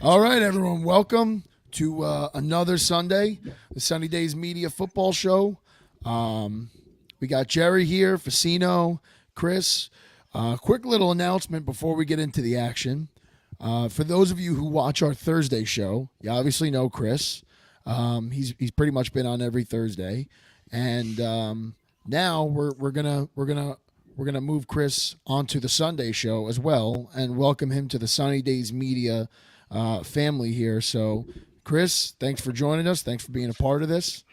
All right, everyone. Welcome to another Sunday, the Sunny Days Media Football Show. We got Jerry here, Facino, Chris. Quick little announcement before we get into the action. For those of you who watch our Thursday show, you obviously know Chris. He's pretty much been on every Thursday, and now we're gonna move Chris onto the Sunday show as well, and welcome him to the Sunny Days Media family here. So, Chris, thanks for joining us. Thanks for being a part of this,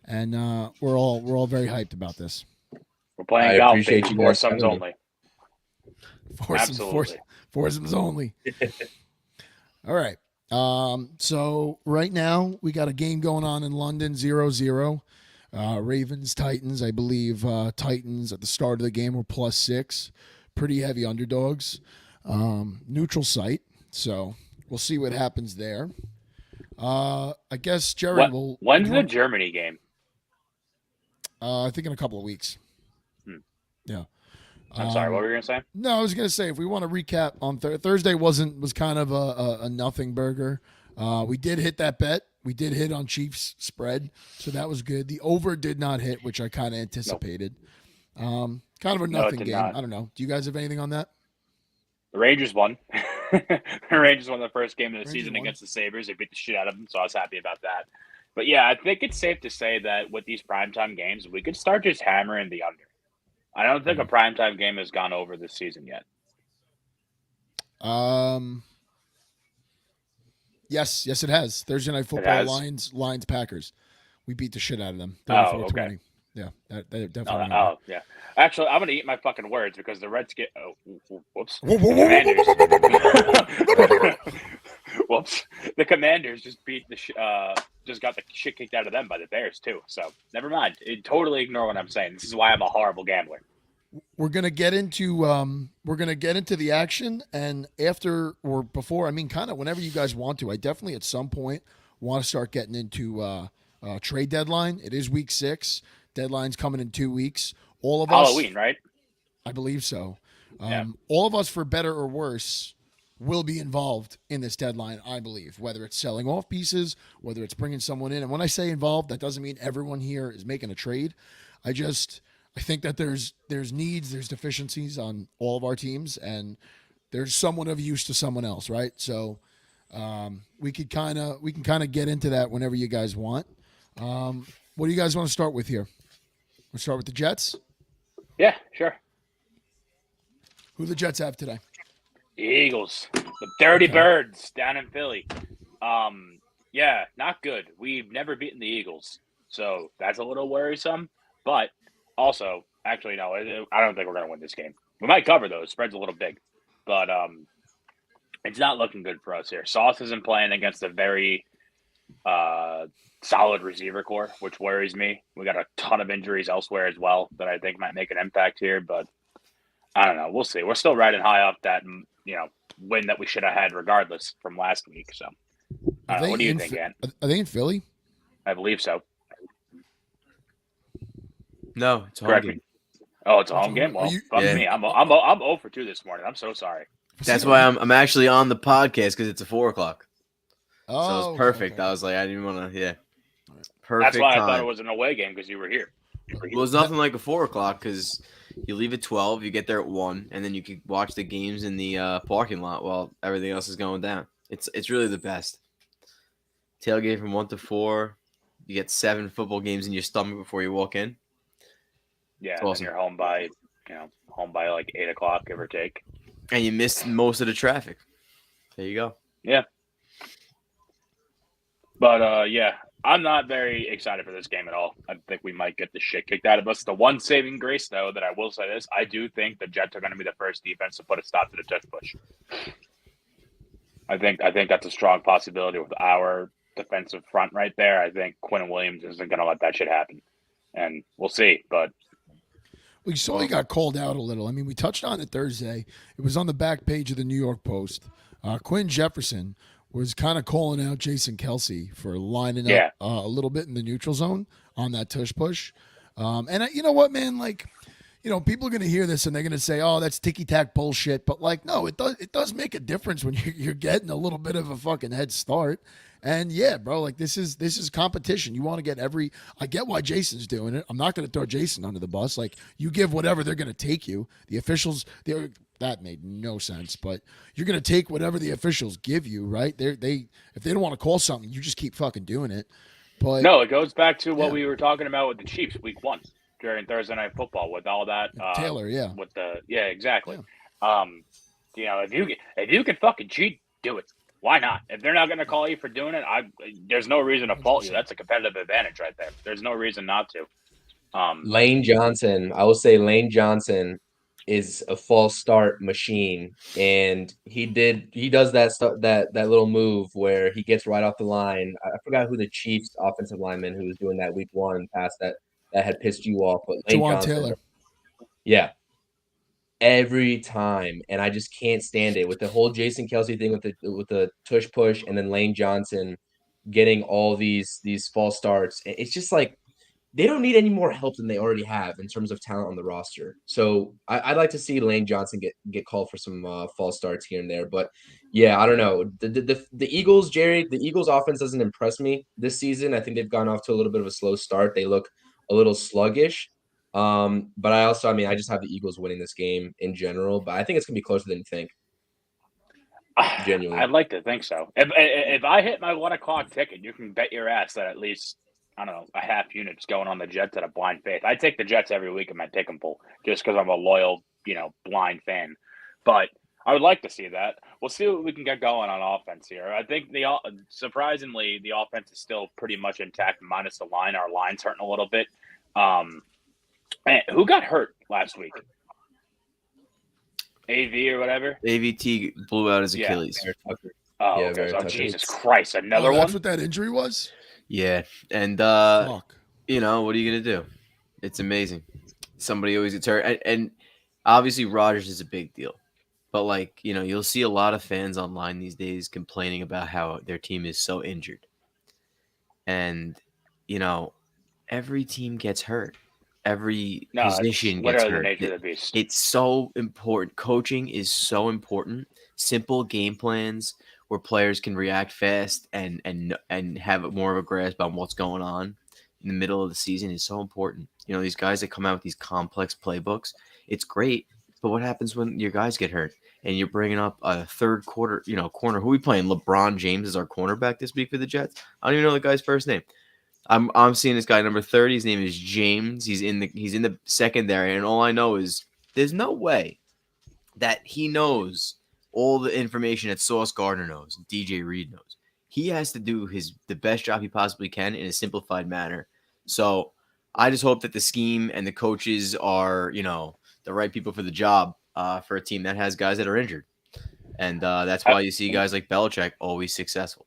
and we're all very hyped about this. We're I playing golf, appreciate baby. you guys Foursomes having me. only. Foursomes, Absolutely. foursomes only. All right. So right now we got a game going on in London, 0-0. Ravens, Titans. I believe Titans at the start of the game were +6. Pretty heavy underdogs. Neutral site. So we'll see what happens there. I guess Jerry will. When's the Germany game? I think in a couple of weeks. Yeah. I'm sorry. What were you gonna say? No, I was gonna say if we want to recap on Thursday was kind of a nothing burger. We did hit that bet. We did hit on Chiefs spread, so that was good. The over did not hit, which I kind of anticipated. Kind of a nothing game. Not. I don't know. Do you guys have anything on that? The Rangers won. The Rangers won the first game of the Rangers season won. against the Sabres. They beat the shit out of them, so I was happy about that. But yeah, I think it's safe to say that with these primetime games, we could start just hammering the under. I don't think a primetime game has gone over this season yet. Yes, it has. Thursday night football, Lions, Packers. We beat the shit out of them. 34-20. Okay. Yeah, that definitely. Yeah. Actually, I'm gonna eat my fucking words because the Reds get. Whoops. Whoops. The Commanders just beat just got the shit kicked out of them by the Bears too. So never mind. Totally ignore what I'm saying. This is why I'm a horrible gambler. We're gonna get into the action, and after or before, I mean, kind of whenever you guys want to. I definitely at some point want to start getting into trade deadline. It is week 6. Deadline's coming in 2 weeks. All of us, Halloween, right? I believe so. Yeah. All of us, for better or worse, will be involved in this deadline, I believe, whether it's selling off pieces, whether it's bringing someone in. And when I say involved, that doesn't mean everyone here is making a trade. I think that there's needs, there's deficiencies on all of our teams, and there's somewhat of use to someone else, right? So we can kind of get into that whenever you guys want. What do you guys want to start with here? We'll start with the Jets. Yeah, sure. Who the Jets have today? Eagles, the Dirty Birds down in Philly. Yeah, not good. We've never beaten the Eagles, so that's a little worrisome. But also, actually, no, I don't think we're going to win this game. We might cover though. The spread's a little big, but it's not looking good for us here. Sauce isn't playing against a very solid receiver core, which worries me. We got a ton of injuries elsewhere as well that I think might make an impact here, but I don't know. We'll see. We're still riding high off that, win that we should have had regardless from last week. So, what do you think, Ant? Are they in Philly? I believe so. No, it's a home Correct game. me. Oh, it's a home game. Well, me. I'm 0 for 2 this morning. I'm so sorry. That's why I'm actually on the podcast because it's a 4:00. Oh, so it's perfect. Okay. I was like, I didn't want to. Yeah, perfect. That's why time. I thought it was an away game because you were here. Well, it's nothing like a 4:00 because you leave at 12, you get there at 1, and then you can watch the games in the parking lot while everything else is going down. It's really the best. Tailgate from 1 to 4. You get 7 football games in your stomach before you walk in. Yeah, awesome. And you're home by like 8 o'clock, give or take. And you missed most of the traffic. There you go. Yeah. But yeah, I'm not very excited for this game at all. I think we might get the shit kicked out of us. The one saving grace, though, that I will say this, I do think the Jets are going to be the first defense to put a stop to the tush push. I think that's a strong possibility with our defensive front right there. I think Quinn Williams isn't going to let that shit happen, and we'll see. But we saw he got called out a little. I mean, we touched on it Thursday. It was on the back page of the New York Post. Quinn Jefferson was kind of calling out Jason Kelsey for lining up a little bit in the neutral zone on that tush push. And you know what, man? Like, People are going to hear this and they're going to say, "Oh, that's ticky-tack bullshit." But like, no, it does make a difference when you're getting a little bit of a fucking head start. And yeah, bro, like this is competition. You want to get every. I get why Jason's doing it. I'm not going to throw Jason under the bus. Like you give whatever they're going to take you. The officials, that made no sense. But you're going to take whatever the officials give you, right? They if they don't want to call something, you just keep fucking doing it. But No, it goes back to what yeah. we were talking about with the Chiefs week 1 during Thursday Night Football with all that. Taylor, yeah. With the exactly. Yeah. If you can fucking cheat, do it. Why not? If they're not going to call you for doing it, there's no reason to fault you. That's a competitive advantage right there. There's no reason not to. Lane Johnson, I will say Lane Johnson is a false start machine, and he does that little move where he gets right off the line. I forgot who the Chiefs offensive lineman who was doing that week 1 pass that had pissed you off, but Lane Jawan Johnson, Taylor. yeah, every time, and I just can't stand it with the whole Jason Kelsey thing with the tush push, and then Lane Johnson getting all these false starts. It's just like they don't need any more help than they already have in terms of talent on the roster. So I'd like to see Lane Johnson get called for some false starts here and there. But yeah, I don't know. The Eagles, Jerry, the Eagles offense doesn't impress me this season. I think they've gone off to a little bit of a slow start. They look a little sluggish. But I just have the Eagles winning this game in general. But I think it's gonna be closer than you think. Genuinely. I'd like to think so. If I hit my 1:00 ticket, you can bet your ass that at least, I don't know, a half unit's going on the Jets at a blind faith. I take the Jets every week in my pick 'em pool just because I'm a loyal, blind fan. But I would like to see that. We'll see what we can get going on offense here. I think surprisingly the offense is still pretty much intact, minus the line. Our line's hurting a little bit. Who got hurt last week? AV or whatever. AVT blew out his Achilles. Oh, Yeah, okay. very Oh, tough. Jesus Christ! Another one. That's what that injury was. Yeah, and Fuck. what are you gonna do? It's amazing. Somebody always gets hurt, and obviously Rodgers is a big deal. But you'll see a lot of fans online these days complaining about how their team is so injured, and every team gets hurt. Every position gets hurt. The nature of the beast. It's so important. Coaching is so important. Simple game plans where players can react fast and have more of a grasp on what's going on in the middle of the season is so important. These guys that come out with these complex playbooks, it's great. But what happens when your guys get hurt and you're bringing up a third quarter, corner? Who are we playing? LeBron James is our cornerback this week for the Jets. I don't even know the guy's first name. I'm seeing this guy number 30. His name is James. He's in the secondary, and all I know is there's no way that he knows all the information that Sauce Gardner knows, DJ Reed knows. He has to do the best job he possibly can in a simplified manner. So I just hope that the scheme and the coaches are, the right people for the job for a team that has guys that are injured. And that's why you see guys like Belichick always successful.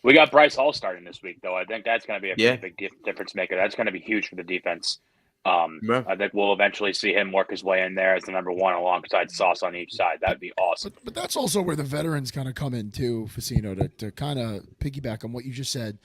We got Bryce Hall starting this week, though. I think that's going to be a pretty big difference maker. That's going to be huge for the defense. I think we'll eventually see him work his way in there as the number one alongside Sauce on each side. That'd be awesome. But that's also where the veterans kind of come in too, Facino, to kind of piggyback on what you just said.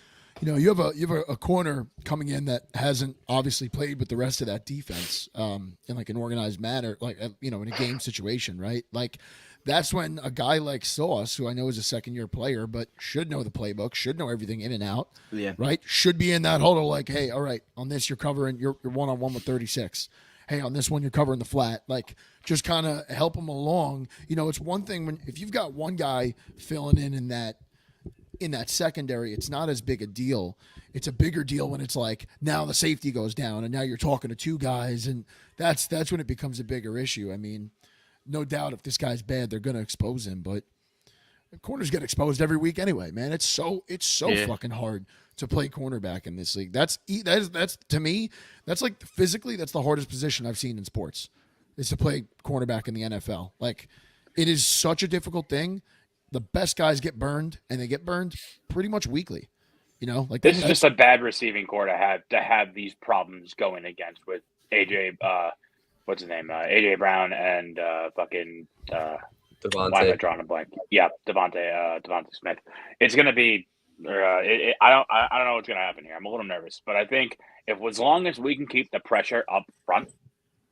You have a corner coming in that hasn't obviously played with the rest of that defense in like an organized manner, like in a game situation, right? Like that's when a guy like Sauce, who I know is a second-year player, but should know the playbook, should know everything in and out, right? Should be in that huddle like, hey, all right, on this you're covering, you're one-on-one with 36. Hey, on this one you're covering the flat. Like, just kind of help them along. It's one thing if you've got one guy filling in that secondary, it's not as big a deal. It's a bigger deal when it's like now the safety goes down and now you're talking to two guys, and that's when it becomes a bigger issue. I mean, no doubt if this guy's bad, they're going to expose him, but corners get exposed every week anyway, man. It's so fucking hard to play cornerback in this league. That's to me, that's like physically, that's the hardest position I've seen in sports is to play cornerback in the NFL. Like, it is such a difficult thing. The best guys get burned, and they get burned pretty much weekly. Like this is just a bad receiving core to have these problems going against with AJ. What's his name? AJ Brown and fucking Devontae. Why am I drawing a blank? Yeah, Devontae Smith. It's gonna be. I don't know what's gonna happen here. I'm a little nervous, but I think as long as we can keep the pressure up front,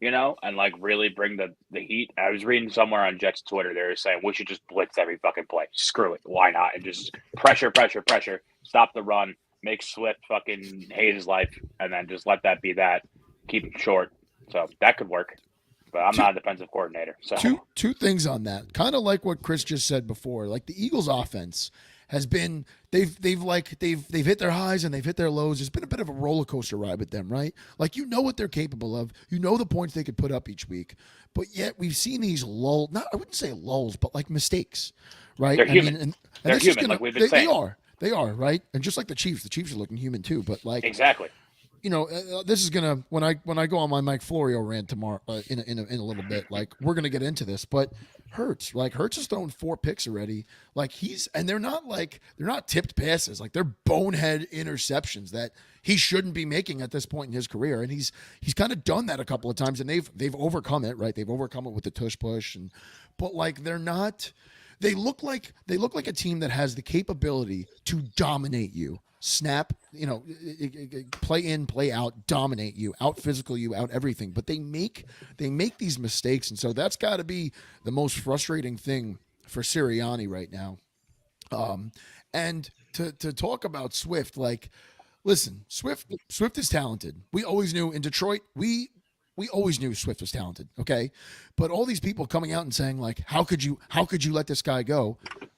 and like really bring the heat. I was reading somewhere on Jets Twitter, they were saying we should just blitz every fucking play. Screw it, why not? And just pressure, pressure, pressure. Stop the run. Make Swift fucking hate his life, and then just let that be that. Keep it short. So that could work. But I'm not a defensive coordinator, so Two things on that. Kind of like what Chris just said before. Like the Eagles' offense has been they've hit their highs and they've hit their lows. It's been a bit of a roller coaster ride with them, right? Like you know what they're capable of. You know the points they could put up each week. But yet we've seen these I wouldn't say lulls, but like mistakes, right? they're human. And They're this is human, like we've been they saying. They are, right? And just like the Chiefs are looking human too. But like Exactly. This is gonna when I go on my Mike Florio rant tomorrow in a little bit. Like we're gonna get into this, but Hurts has thrown 4 picks already. Like they're not tipped passes. Like they're bonehead interceptions that he shouldn't be making at this point in his career. And he's kind of done that a couple of times, and they've overcome it. Right, they've overcome it with the tush push, but like they're not. They look like a team that has the capability to dominate you. Snap, play in, play out, dominate you, out physical you, out everything. But they make these mistakes, and so that's got to be the most frustrating thing for Sirianni right now. And to talk about Swift, like, listen, Swift is talented. We always knew in Detroit, we always knew Swift was talented, okay? But all these people coming out and saying like, how could you let this guy go?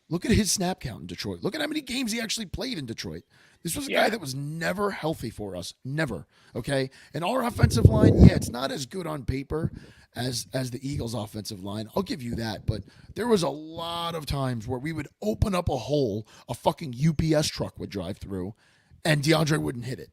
Look at his snap count in Detroit. Look at how many games he actually played in Detroit. This was a guy that was never healthy for us, never. Okay, and our offensive line, it's not as good on paper as the Eagles' offensive line. I'll give you that, but there was a lot of times where we would open up a hole, a fucking UPS truck would drive through, and DeAndre wouldn't hit it.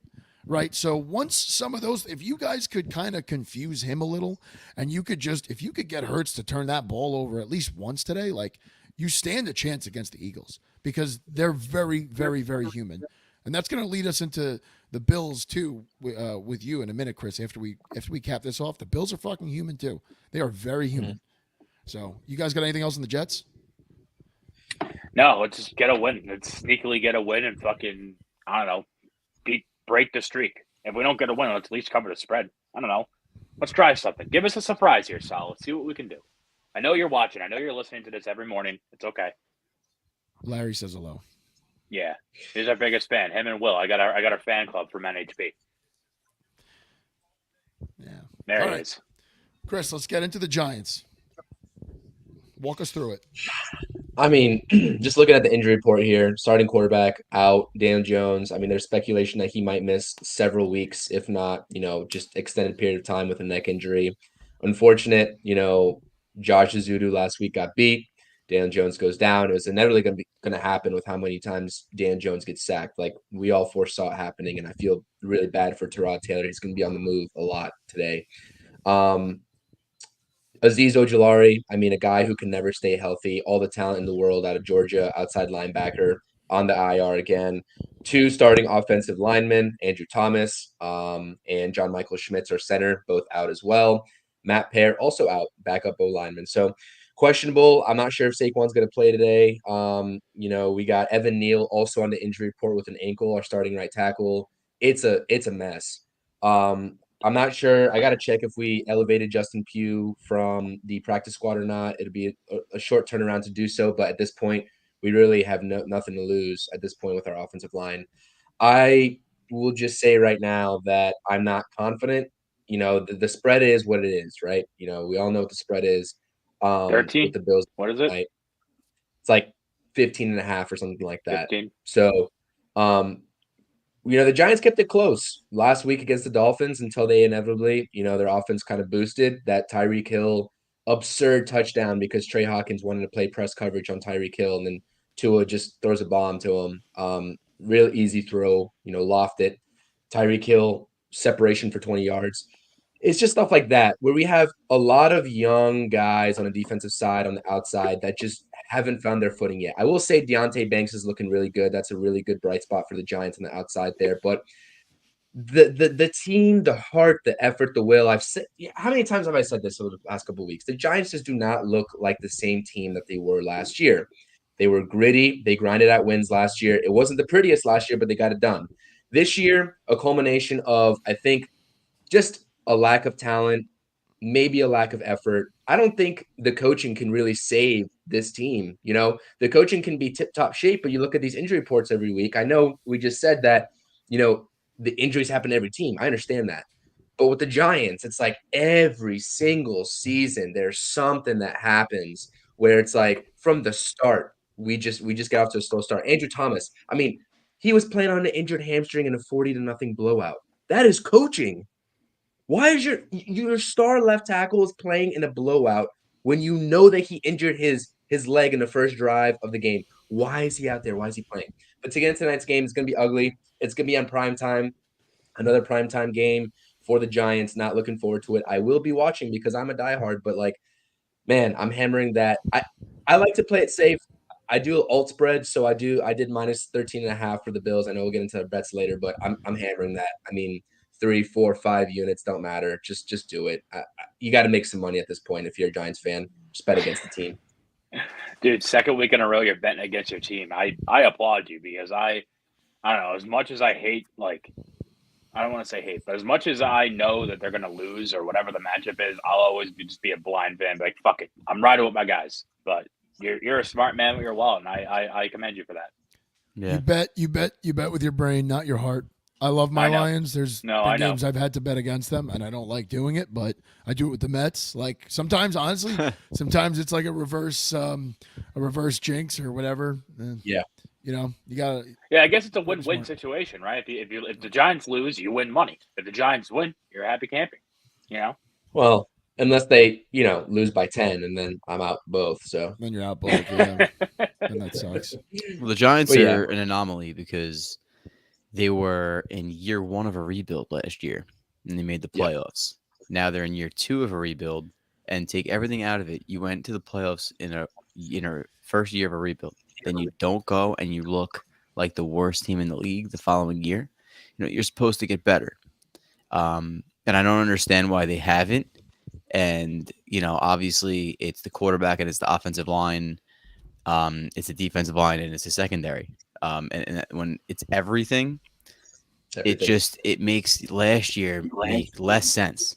Right. So once some of those, if you guys could kind of confuse him a little, and if you could get Hurts to turn that ball over at least once today, like you stand a chance against the Eagles because they're very, very, very human. And that's going to lead us into the Bills too, with you in a minute, Chris. After we cap this off, the Bills are fucking human too. They are very human. Mm-hmm. So, you guys got anything else on the Jets? No, let's just get a win. Let's sneakily get a win and fucking break the streak. If we don't get a win, let's at least cover the spread. I don't know. Let's try something. Give us a surprise here, Sal. Let's see what we can do. I know you're watching. I know you're listening to this every morning. It's okay. Larry says hello. Yeah, he's our biggest fan. Him and Will. I got our fan club from NHB. Yeah, there it is. Chris, let's get into the Giants. Walk us through it. I mean, just looking at the injury report here, starting quarterback out, Dan Jones. I mean, there's speculation that he might miss several weeks, if not, just extended period of time with a neck injury. Unfortunate, Josh Azudu last week got beat. Dan Jones goes down. It was inevitably going to happen with how many times Dan Jones gets sacked. Like we all foresaw it happening, and I feel really bad for Tyrod Taylor. He's going to be on the move a lot today. Azeez Ojulari, I mean, a guy who can never stay healthy, all the talent in the world out of Georgia, outside linebacker, on the IR again. 2 starting offensive linemen, Andrew Thomas and John Michael Schmitz are center, both out as well. Matt Pear also out, backup O lineman. So questionable. I'm not sure if Saquon's going to play today. We got Evan Neal also on the injury report with an ankle, our starting right tackle. It's a mess. I'm not sure. I got to check if we elevated Justin Pugh from the practice squad or not. It'll be a short turnaround to do so. But at this point, we really have nothing to lose at this point with our offensive line. I will just say right now that I'm not confident. The spread is what it is, right? We all know what the spread is. 13? With the Bills. What is it? Right? It's like 15.5 or something like that. 15. So, the Giants kept it close last week against the Dolphins until they inevitably, their offense kind of boosted. That Tyreek Hill absurd touchdown because Trey Hawkins wanted to play press coverage on Tyreek Hill, and then Tua just throws a bomb to him. Real easy throw, loft it. Tyreek Hill, separation for 20 yards. It's just stuff like that where we have a lot of young guys on the defensive side, on the outside, that just haven't found their footing yet. I will say Deontay Banks is looking really good. That's a really good bright spot for the Giants on the outside there. But the team, the heart, the effort, the will. I've said, how many times have I said this over the past couple of weeks? The Giants just do not look like the same team that they were last year. They were gritty. They grinded out wins last year. It wasn't the prettiest last year, but they got it done. This year, a culmination of, I think, just a lack of talent, maybe a lack of effort. I don't think the coaching can really save this team. The coaching can be tip-top shape, but you look at these injury reports every week. I know we just said that, the injuries happen to every team. I understand that. But with the Giants, it's like every single season there's something that happens where it's like from the start, we just got off to a slow start. Andrew Thomas, I mean, he was playing on an injured hamstring in a 40-0 blowout. That is coaching. Why is your star left tackle is playing in a blowout when you know that he injured his leg in the first drive of the game? Why is he out there? Why is he playing? But to get into tonight's game, it's going to be ugly. It's going to be on prime time. Another primetime game for the Giants. Not looking forward to it. I will be watching because I'm a diehard, but man, I'm hammering that. I like to play it safe. I do alt spread, so I did minus 13.5 for the Bills. I know we'll get into bets later, but I'm hammering that. I mean, 3, 4, 5 units don't matter. Just do it. You got to make some money at this point if you're a Giants fan. Just bet against the team. Dude, second week in a row you're betting against your team. I applaud you because I don't know, as much as I hate, I don't want to say hate, but as much as I know that they're going to lose or whatever the matchup is, I'll always just be a blind fan. Be like, fuck it, I'm riding with my guys. But you're a smart man with your wallet, and I commend you for that. Yeah. You bet with your brain, not your heart. I love my Lions. There's been games I've had to bet against them, and I don't like doing it, but I do it with the Mets. Like sometimes, honestly, sometimes it's like a reverse jinx or whatever. Yeah. You gotta. Yeah, I guess it's a win-win situation, right? If the Giants lose, you win money. If the Giants win, you're happy camping. Well, unless they lose by 10, and then I'm out both. So then you're out both. Yeah, and that sucks. Well, the Giants are an anomaly because they were in year 1 of a rebuild last year, and they made the playoffs. Now they're in year 2 of a rebuild, and take everything out of it. You went to the playoffs in a first year of a rebuild. Then you don't go and you look like the worst team in the league the following year. You're supposed to get better. And I don't understand why they haven't. And, obviously it's the quarterback and it's the offensive line. It's the defensive line and it's the secondary. And when it's everything, it makes last year make less sense.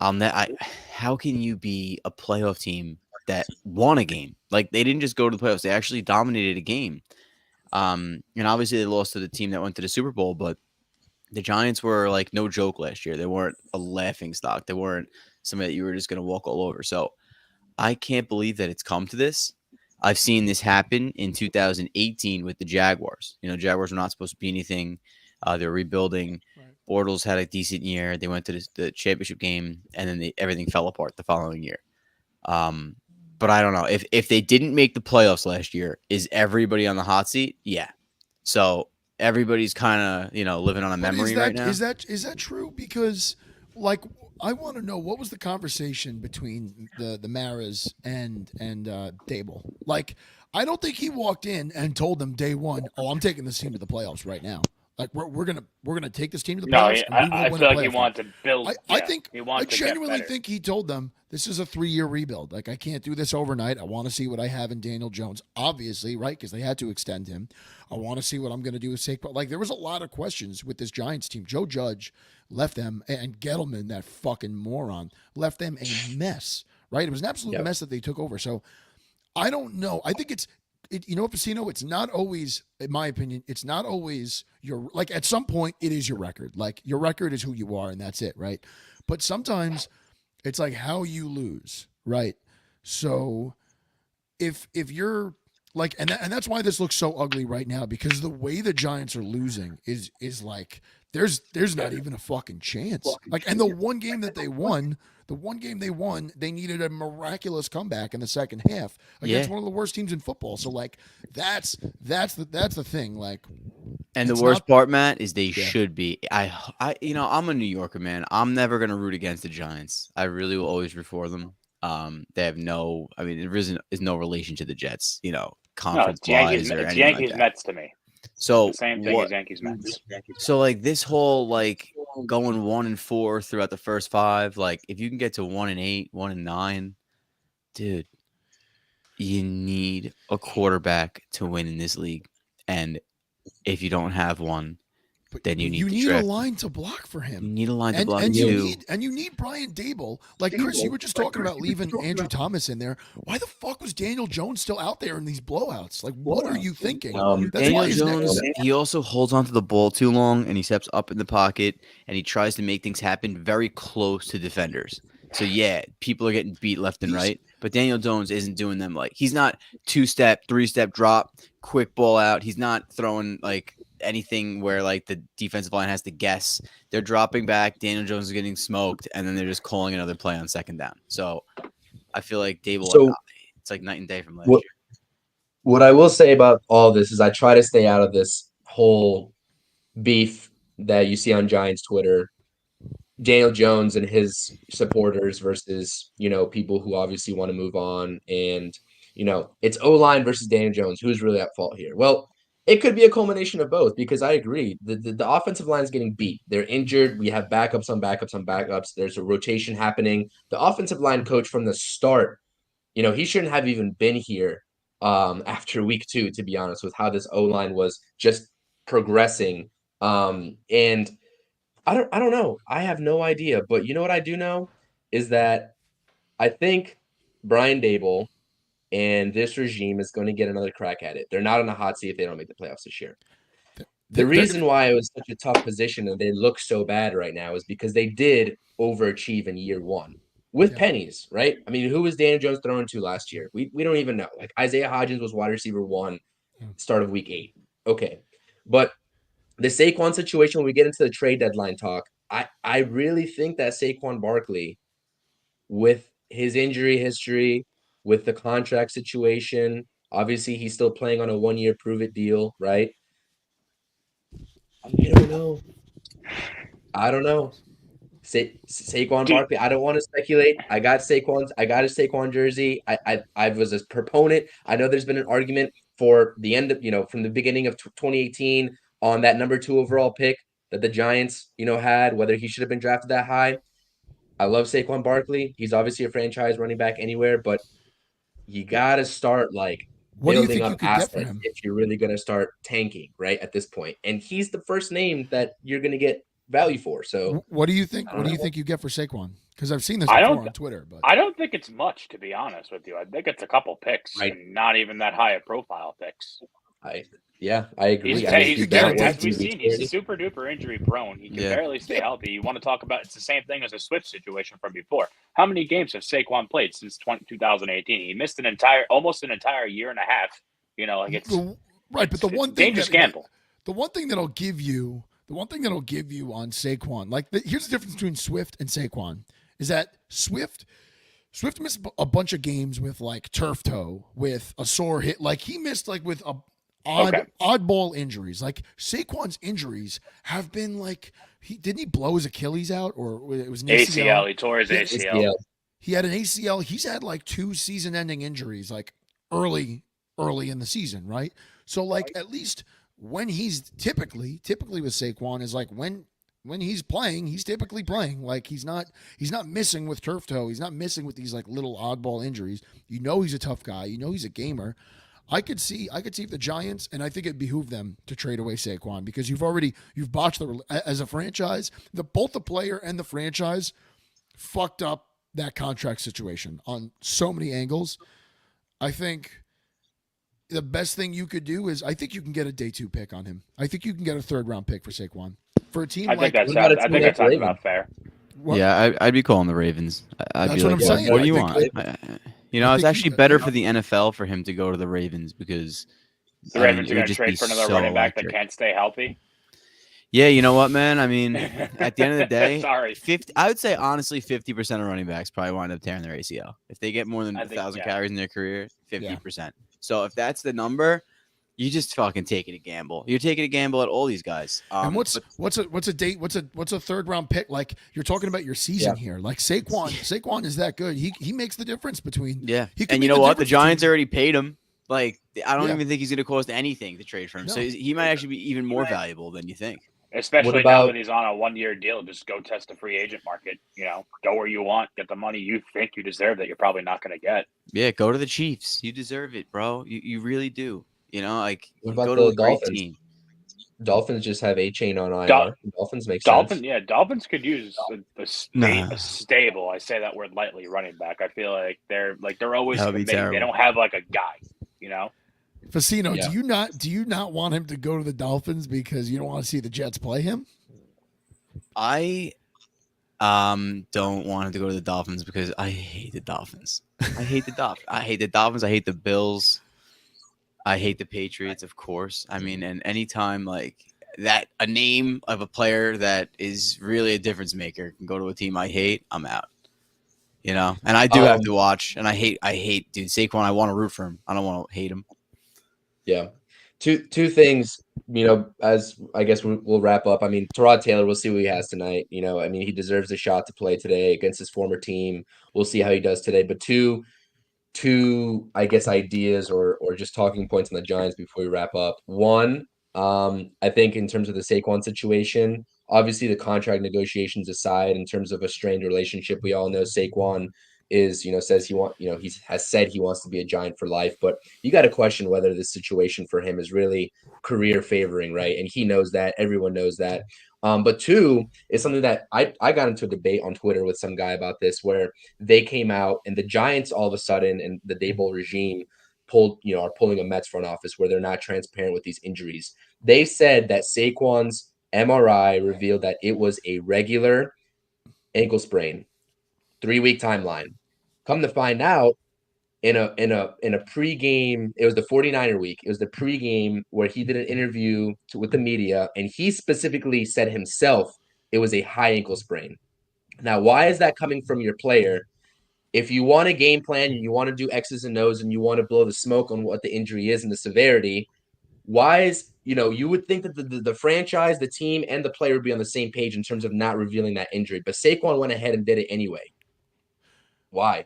How can you be a playoff team that won a game? Like, they didn't just go to the playoffs; they actually dominated a game. And obviously they lost to the team that went to the Super Bowl, but the Giants were like no joke last year. They weren't a laughing stock. They weren't somebody that you were just going to walk all over. So I can't believe that it's come to this. I've seen this happen in 2018 with the Jaguars. Jaguars were not supposed to be anything. They were rebuilding. Right. Bortles had a decent year. They went to the championship game, and then everything fell apart the following year. But I don't know. If they didn't make the playoffs last year, is everybody on the hot seat? Yeah. So everybody's kind of living on a memory right now. Is that true? Because I want to know, what was the conversation between the Maras and Dable? I don't think he walked in and told them day one, "Oh, I'm taking this team to the playoffs right now." Like we're gonna take this team to the playoffs. I feel like he wanted to build. I genuinely think he told them this is a 3-year rebuild. Like, I can't do this overnight. I want to see what I have in Daniel Jones, obviously, right? Because they had to extend him. I want to see what I'm going to do with Saquon. Like, there was a lot of questions with this Giants team. Joe Judge left them, and Gettleman, that fucking moron, left them a mess. Right? It was an absolute mess that they took over. So I don't know. I think Pacino, it's not always, in my opinion, it's not always at some point it is your record. Like, your record is who you are, and that's it, right? But sometimes it's like how you lose, right? So if you're and that's why this looks so ugly right now, because the way the Giants are losing is like there's not even a fucking chance. And the one game they won, they needed a miraculous comeback in the second half against one of the worst teams in football. So that's the thing. And the worst part, Matt, is they should be. I'm a New Yorker, man. I'm never gonna root against the Giants. I really will always root for them. They have there is no relation to the Jets, conference wise or anything. It's Yankees Mets to me. So the same thing as Yankees Mets. So this whole going 1-4 throughout the first 5, if you can get to 1-8, 1-9, dude, you need a quarterback to win in this league. And if you don't have one, But then you need to need draft. a line to block for him. You need a line to And, block and too. you need Brian Dable. Like Chris, you were just talking about leaving Andrew Thomas in there. Why the fuck was Daniel Jones still out there in these blowouts? Like, what are you thinking? That's Daniel why his Jones, he also holds onto the ball too long, and he steps up in the pocket, and he tries to make things happen very close to defenders. So yeah, people are getting beat left and right, but Daniel Jones isn't doing them like he's not 2-step, 3-step drop, quick ball out. He's not throwing like anything where like the defensive line has to guess. They're dropping back. Daniel Jones is getting smoked, and then they're just calling another play on second down. So I feel like Dable, So it's like night and day from last what, year. what I will say about all this is I try to stay out of this whole beef that you see on Giants Twitter. Daniel Jones and his supporters versus, people who obviously want to move on. And, it's O-line versus Daniel Jones. Who's really at fault here? Well, it could be a culmination of both because I agree. The offensive line is getting beat. They're injured. We have backups on backups on backups. There's a rotation happening. The offensive line coach from the start, he shouldn't have even been here after week 2, to be honest, with how this O-line was just progressing. And I don't know. I have no idea. But you know what I do know is that I think Brian Dable and this regime is going to get another crack at it. They're not on a hot seat if they don't make the playoffs this year. The reason why it was such a tough position and they look so bad right now is because they did overachieve in year 1 with pennies, right? I mean, who was Daniel Jones thrown to last year? We don't even know. Like Isaiah Hodgins was wide receiver 1 start of week 8. Okay. But the Saquon situation, when we get into the trade deadline talk, I really think that Saquon Barkley, with his injury history, with the contract situation, obviously he's still playing on a 1-year prove-it deal, right? I don't know. Saquon Barkley. I don't want to speculate. I got a Saquon jersey. I was a proponent. I know there's been an argument for the end of, from the beginning of 2018 on that number 2 overall pick that the Giants, had, whether he should have been drafted that high. I love Saquon Barkley. He's obviously a franchise running back anywhere, but you got to start what do you building think up you could get for assets him? if you're really going to start tanking, right, at this point. And he's the first name that you're going to get value for. So what do you think? What do you think you get for Saquon? Because I've seen this before on Twitter. But I don't think it's much, to be honest with you. I think it's a couple picks, right. And not even that high a profile picks. I agree. As we've seen, he's super duper injury prone. He can barely stay healthy. You want to talk about it's the same thing as a Swift situation from before. How many games have Saquon played since 2018? He missed almost an entire year and a half. It's right. But the one thing dangerous gamble. The one thing that'll give you on Saquon, here's the difference between Swift and Saquon, is that Swift missed a bunch of games with turf toe, with a sore hip. He missed with a oddball injuries. Saquon's injuries have been didn't he blow his Achilles out, or it was an ACL? He tore his ACL. He had an ACL. He's had 2 season-ending injuries early in the season, right? So at least when he's typically with Saquon is when he's playing, he's typically playing. He's not missing with turf toe. He's not missing with these little oddball injuries. He's a tough guy. He's a gamer. I could see if the Giants, and I think it behooved them to trade away Saquon, because you've botched as a franchise. Both the player and the franchise fucked up that contract situation on so many angles. I think the best thing you could do is I think you can get a day 2 pick on him. I think you can get a 3rd round pick for Saquon. For a team I think that sounds about fair. What? Yeah, I'd be calling the Ravens. I'd That's be what I'm saying. What do you want? It's actually better yeah. for the NFL for him to go to the Ravens, because the Ravens are going to trade for another running back that can't stay healthy. Yeah, you know what, man? I mean, at the end of the day, Sorry. I would say honestly 50% of running backs probably wind up tearing their ACL. If they get more than 1,000 carries in their carear, 50%. Yeah. So if that's the number, you just fucking taking a gamble. You're taking a gamble at all these guys. And what's a 3rd round pick? You're talking about your season here. Saquon is that good. He makes the difference between. And you know what? The Giants already paid him. I don't even think he's going to cost anything to trade for him. No. So he might actually be even more valuable than you think. Especially now that he's on a 1-year deal. Just go test the free agent market. Go where you want, get the money you think you deserve that you're probably not going to get. Yeah, go to the Chiefs. You deserve it, bro. You really do. What about go to the a great Dolphins? team. Dolphins just have A-Chain on IR. Dol- Dolphins make sense. Dolphins could use Nah. a stable. I say that word lightly. Running back. I feel like they're always That would be committing. They terrible. don't have like a guy. You know. Facino, Yeah. do you not want him to go to the Dolphins because you don't want to see the Jets play him? I don't want him to go to the Dolphins because I hate the Dolphins. I hate the Dolphins. I hate the Dolphins. I hate the Bills. I hate the Patriots, of course. I mean, and anytime like that, a name of a player that is really a difference maker can go to a team I hate, I'm out. You know, and I do have to watch, and I hate, dude, Saquon. I want to root for him. I don't want to hate him. Yeah. Two things, as I guess we'll wrap up. I mean, Tyrod Taylor, we'll see what he has tonight. I mean, he deserves a shot to play today against his former team. We'll see how he does today. But two, I guess, ideas or just talking points on the Giants before we wrap up. One, I think in terms of the Saquon situation, obviously the contract negotiations aside, in terms of a strained relationship, we all know Saquon is, says he has said he wants to be a Giant for life, but you got to question whether this situation for him is really career favoring, right? And he knows that, everyone knows that. But two, is something that I got into a debate on Twitter with some guy about this, where they came out and the Giants all of a sudden, and the Daboll regime are pulling a Mets front office where they're not transparent with these injuries. They said that Saquon's MRI revealed that it was a regular ankle sprain, 3-week timeline. Come to find out, in a pregame, it was the 49er week. It was the pregame where he did an interview with the media, and he specifically said himself it was a high ankle sprain. Now, why is that coming from your player? If you want a game plan and you want to do X's and O's and you want to blow the smoke on what the injury is and the severity, why is, you would think that the franchise, the team, and the player would be on the same page in terms of not revealing that injury. But Saquon went ahead and did it anyway. Why?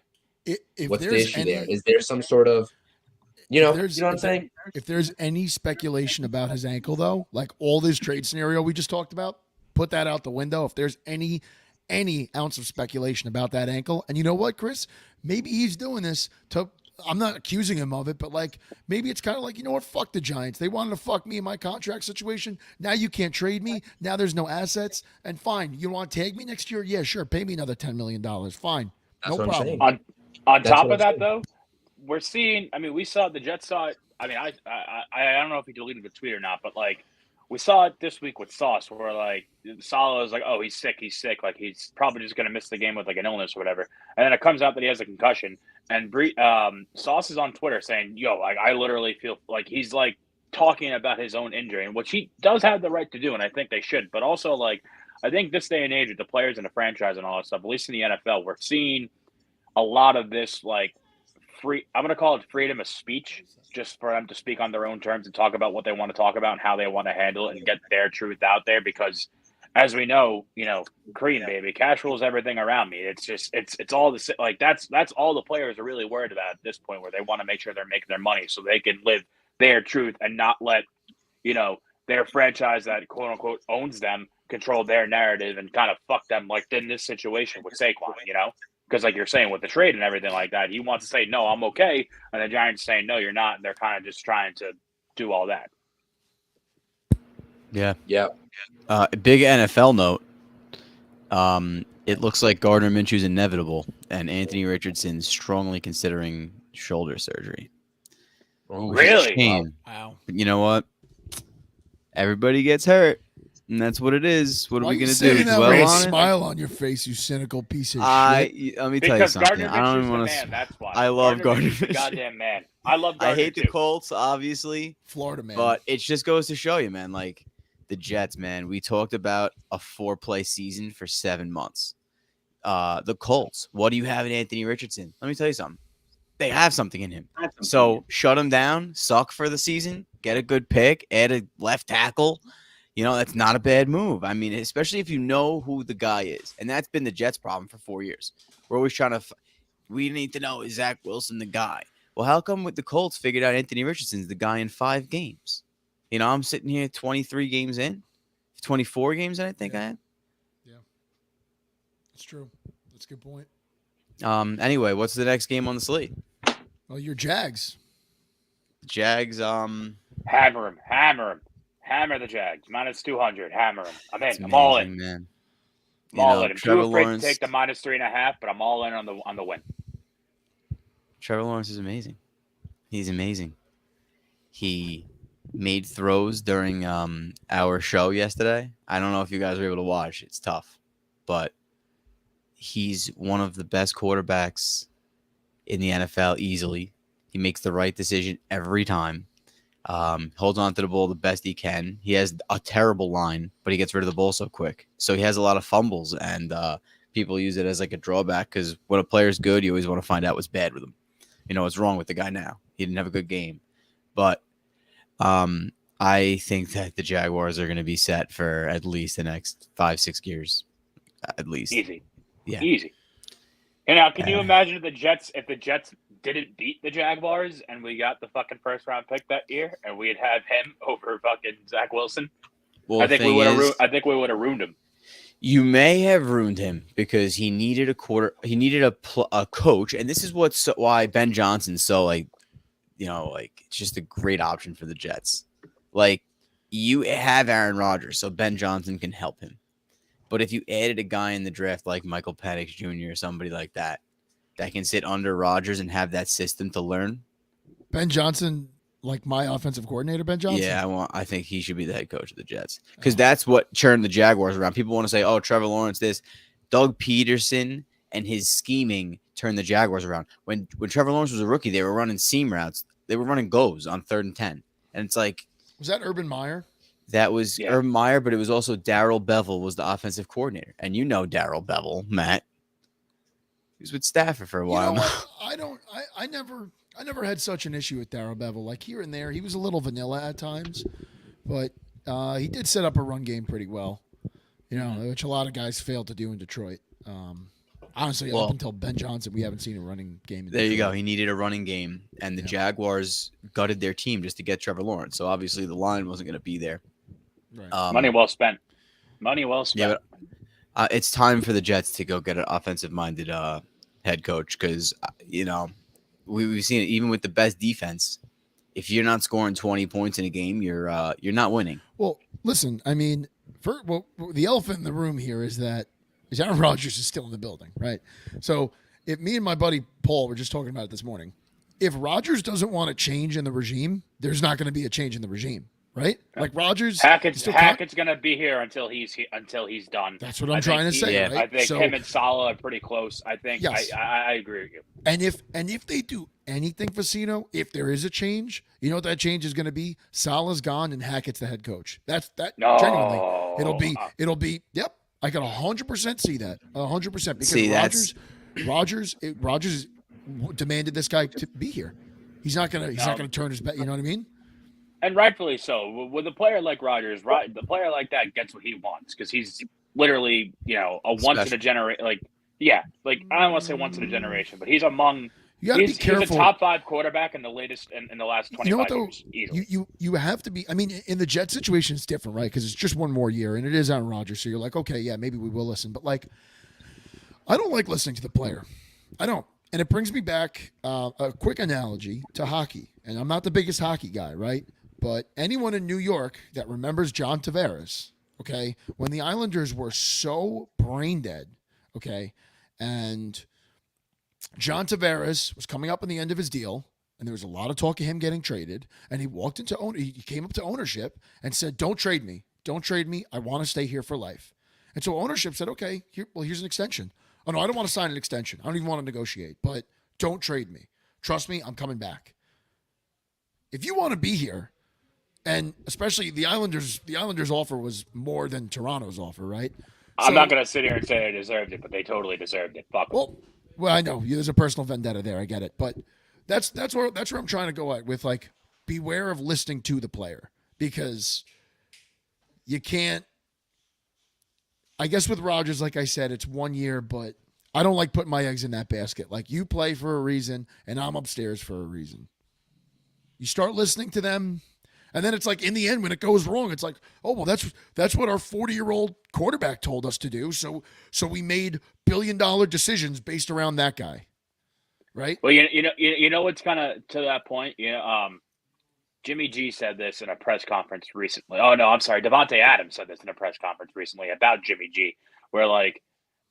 What's the issue there? Is there some sort of, you know what I'm saying? If there's any speculation about his ankle, though, like all this trade scenario we just talked about, put that out the window. If there's any ounce of speculation about that ankle, and you know what, Chris, maybe he's doing this to. I'm not accusing him of it, but like maybe it's kind of like, you know what, fuck the Giants. They wanted to fuck me in my contract situation. Now you can't trade me. Now there's no assets. And fine, you want to tag me next year? Yeah, sure. Pay me another $10 million. Fine, That's no what I'm problem. saying. On top of that, though, we're seeing. I mean, we saw the Jets saw it. I mean, I don't know if he deleted the tweet or not, but like we saw it this week with Sauce, where like Salah is like, oh, he's sick, like he's probably just gonna miss the game with like an illness or whatever, and then it comes out that he has a concussion, and Sauce is on Twitter saying, yo, like I literally feel like he's like talking about his own injury, and which he does have the right to do, and I think they should, but also like I think this day and age with the players and the franchise and all that stuff, at least in the NFL, we're seeing a lot of this like I'm going to call it freedom of speech, just for them to speak on their own terms and talk about what they want to talk about and how they want to handle it and get their truth out there. Because as we know, Cream, baby, cash rules everything around me. It's just, it's all the, like, that's all the players are really worried about at this point, where they want to make sure they're making their money so they can live their truth and not let, their franchise that quote unquote owns them control their narrative and kind of fuck them, like in this situation with Saquon, because like you're saying with the trade and everything like that, he wants to say, no, I'm okay. And the Giants saying, no, you're not. And they're kind of just trying to do all that. Yeah. Yeah. Big NFL note. It looks like Gardner Minshew's inevitable, and Anthony Richardson's strongly considering shoulder surgery. Really? Wow. But you know what? Everybody gets hurt. And that's what it is. What are we going to do? That with a smile on your face, you cynical piece of shit. Let me tell you something. Gardner I don't even want to. Man, that's why. I love Gardner Minshew. Goddamn man. I love Gardner. I hate the Colts, obviously. Florida man. But it just goes to show you, man. Like the Jets, man. We talked about a 4-play season for 7 months. The Colts. What do you have in Anthony Richardson? Let me tell you something. They have something in him. So shut him down. Suck for the season. Get a good pick. Add a left tackle. That's not a bad move. I mean, especially if you know who the guy is. And that's been the Jets' problem for 4 years. We're always trying to we need to know, is Zach Wilson the guy? Well, how come with the Colts figured out Anthony Richardson's the guy in 5 games? I'm sitting here 23 games in, 24 games in, I think I had. Yeah. That's true. That's a good point. Anyway, what's the next game on the slate? Well, your Jags. Jags, Hammer him. Hammer the Jags. -200. Hammer them. I'm in. It's I'm all amazing, in. man. I'm all in. I'm Trevor too afraid Lawrence. to take the -3.5, but I'm all in on the win. Trevor Lawrence is amazing. He's amazing. He made throws during our show yesterday. I don't know if you guys were able to watch. It's tough, but he's one of the best quarterbacks in the NFL easily. He makes the right decision every time. Holds on to the ball the best he can. He has a terrible line, but he gets rid of the ball so quick. So he has a lot of fumbles, and people use it as like a drawback because when a player's good, you always want to find out what's bad with him. You know what's wrong with the guy now. He didn't have a good game. But I think that the Jaguars are going to be set for at least the next 5-6 years. At least. Easy. Yeah. Easy. And now, can you imagine if the Jets didn't beat the Jaguars and we got the fucking first round pick that year and we'd have him over fucking Zach Wilson? Well, I think we would have ruined him. You may have ruined him because he needed a coach, and this is why Ben Johnson's so it's just a great option for the Jets. Like, you have Aaron Rodgers, so Ben Johnson can help him. But if you added a guy in the draft like Michael Penix Jr. or somebody like that can sit under Rodgers and have that system to learn. Ben Johnson, like my offensive coordinator, Ben Johnson? Yeah, I think he should be the head coach of the Jets because that's what turned the Jaguars around. People want to say, oh, Trevor Lawrence this. Doug Peterson and his scheming turned the Jaguars around. When Trevor Lawrence was a rookie, they were running seam routes. They were running goes on 3rd and 10. And it's like... Was that Urban Meyer? That was Urban Meyer, but it was also Darrell Bevel was the offensive coordinator. And you know Darrell Bevel, Matt. He was with Stafford for a while. You know what? I never had such an issue with Darrell Bevel. Like, here and there, he was a little vanilla at times. But he did set up a run game pretty well. You know, which a lot of guys failed to do in Detroit. Honestly, up until Ben Johnson, we haven't seen a running game. There you go. He needed a running game, and the Jaguars gutted their team just to get Trevor Lawrence. So obviously the line wasn't going to be there. Right. Money well spent. Money well spent. Yeah, but it's time for the Jets to go get an offensive-minded head coach because we've seen it even with the best defense. If you're not scoring 20 points in a game, you're not winning. Well, listen, I mean, the elephant in the room here is that Aaron Rodgers is still in the building, right? So if me and my buddy Paul were just talking about it this morning, if Rodgers doesn't want to change in the regime, there's not going to be a change in the regime, right? Like Rodgers, Hackett's going to be here until he's done. That's what I'm trying to say. Yeah. Right? I think him and Salah are pretty close. I think yes. I agree with you. And if they do anything, Facino, if there is a change, you know what that change is going to be? Salah's gone and Hackett's the head coach. Genuinely, it'll be. Yep, I can 100% see that. 100% because Rodgers demanded this guy to be here. He's not gonna turn his back. You know what I mean? And rightfully so. With a player like Rodgers, the player like that gets what he wants because he's literally, a once in a generation. I don't want to say once in a generation, but he's among. You got to be careful. He's a top 5 quarterback in the last 25 years. Easily. You have to be. I mean, in the Jet situation, it's different, right? Because it's just one more year, and it is Aaron Rodgers. So you're like, okay, yeah, maybe we will listen. But I don't like listening to the player. I don't. And it brings me back a quick analogy to hockey. And I'm not the biggest hockey guy, right? But anyone in New York that remembers John Tavares, okay, when the Islanders were so brain dead, okay, and John Tavares was coming up on the end of his deal, and there was a lot of talk of him getting traded, and he came up to ownership and said, "Don't trade me. Don't trade me. I want to stay here for life." And so ownership said, "Okay, here's an extension." "Oh no, I don't want to sign an extension. I don't even want to negotiate, but don't trade me. Trust me, I'm coming back." If you want to be here, and especially the Islanders offer was more than Toronto's offer, right? I'm not going to sit here and say they deserved it, but they totally deserved it. Fuck. Well, I know there's a personal vendetta there. I get it, but that's where I'm trying to go at with beware of listening to the player because you can't. I guess with Rodgers, like I said, it's 1 year, but I don't like putting my eggs in that basket. Like you play for a reason, and I'm upstairs for a reason. You start listening to them, and then it's like in the end when it goes wrong, it's like, oh well, that's what our 40-year-old quarterback told us to do. So we made billion-dollar decisions based around that guy, right? Well, you know what's kind of to that point. Jimmy G said this in a press conference recently. Oh no, I'm sorry. Devontae Adams said this in a press conference recently about Jimmy G, where like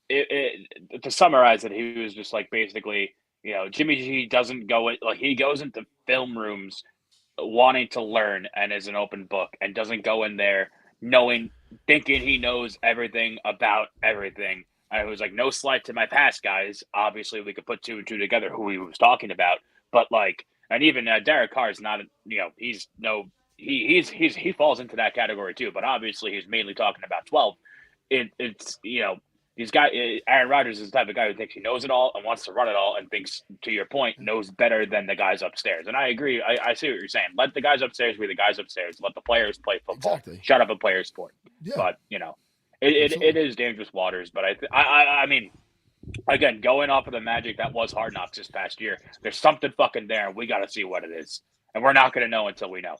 to summarize it, he was just like basically, Jimmy G doesn't go like he goes into film rooms wanting to learn and is an open book and doesn't go in there thinking he knows everything about everything. I was like, no slight to my past guys. Obviously, we could put two and two together who he was talking about, but like, and even Derek Carr is not, he's no, he falls into that category too. But obviously, he's mainly talking about 12. It's these guys. Aaron Rodgers is the type of guy who thinks he knows it all and wants to run it all, and thinks, to your point, knows better than the guys upstairs. And I agree. I see what you're saying. Let the guys upstairs be the guys upstairs. Let the players play football. Exactly. Shut up and play your sport. Yeah. But it is dangerous waters. But I mean, again, going off of the magic that was Hard Knocks this past year, there's something fucking there, and we got to see what it is. And we're not going to know until we know.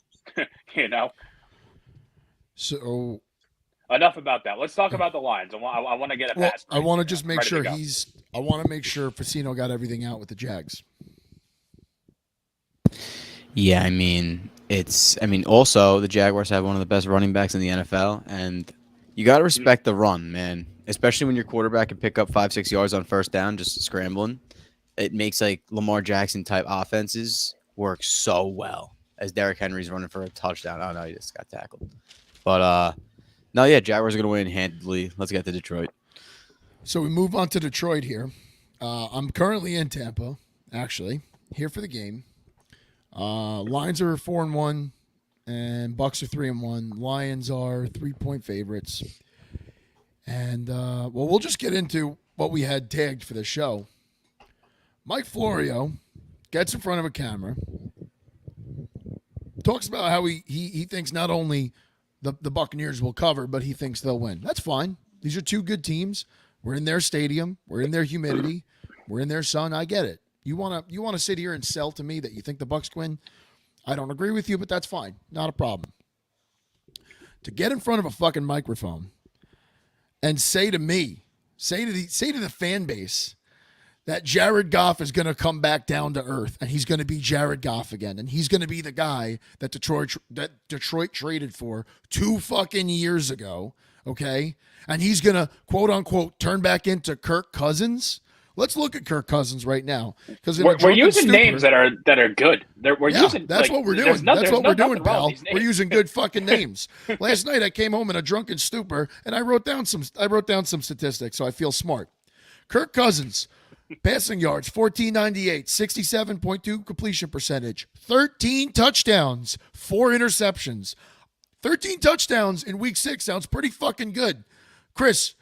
So enough about that. Let's talk about the Lions. I want to get it past. I want to just make sure I want to make sure Facino got everything out with the Jags. Yeah, also the Jaguars have one of the best running backs in the NFL, and you got to respect the run, man. Especially when your quarterback can pick up 5-6 yards on first down just scrambling. It makes like Lamar Jackson type offenses work so well as Derrick Henry's running for a touchdown. Oh no, he just got tackled. But no, yeah, Jaguars are gonna win handedly. Let's get to Detroit. So we move on to Detroit here. I'm currently in Tampa, actually, here for the game. Lions are 4-1, and Bucks are 3-1. Lions are 3-point favorites. And we'll just get into what we had tagged for the show. Mike Florio gets in front of a camera, talks about how he thinks not only the Buccaneers will cover, but he thinks they'll win. That's fine. These are two good teams. We're in their stadium. We're in their humidity. We're in their sun. I get it. You wanna sit here and sell to me that you think the Bucs win? I don't agree with you, but that's fine. Not a problem. To get in front of a fucking microphone and say to me, say to the fan base that Jared Goff is going to come back down to earth and he's going to be Jared Goff again, and he's going to be the guy that Detroit traded for 2 fucking years ago, okay? And he's going to quote unquote turn back into Kirk Cousins. Let's look at Kirk Cousins right now, because we're using names that are good. That's what we're doing. That's what we're doing, pal. We're using good fucking names. Last night I came home in a drunken stupor and I wrote down some statistics, so I feel smart. Kirk Cousins, passing yards 1498, 67.2 completion percentage, 13 touchdowns, 4 interceptions. 13 touchdowns in week 6 sounds pretty fucking good. Chris,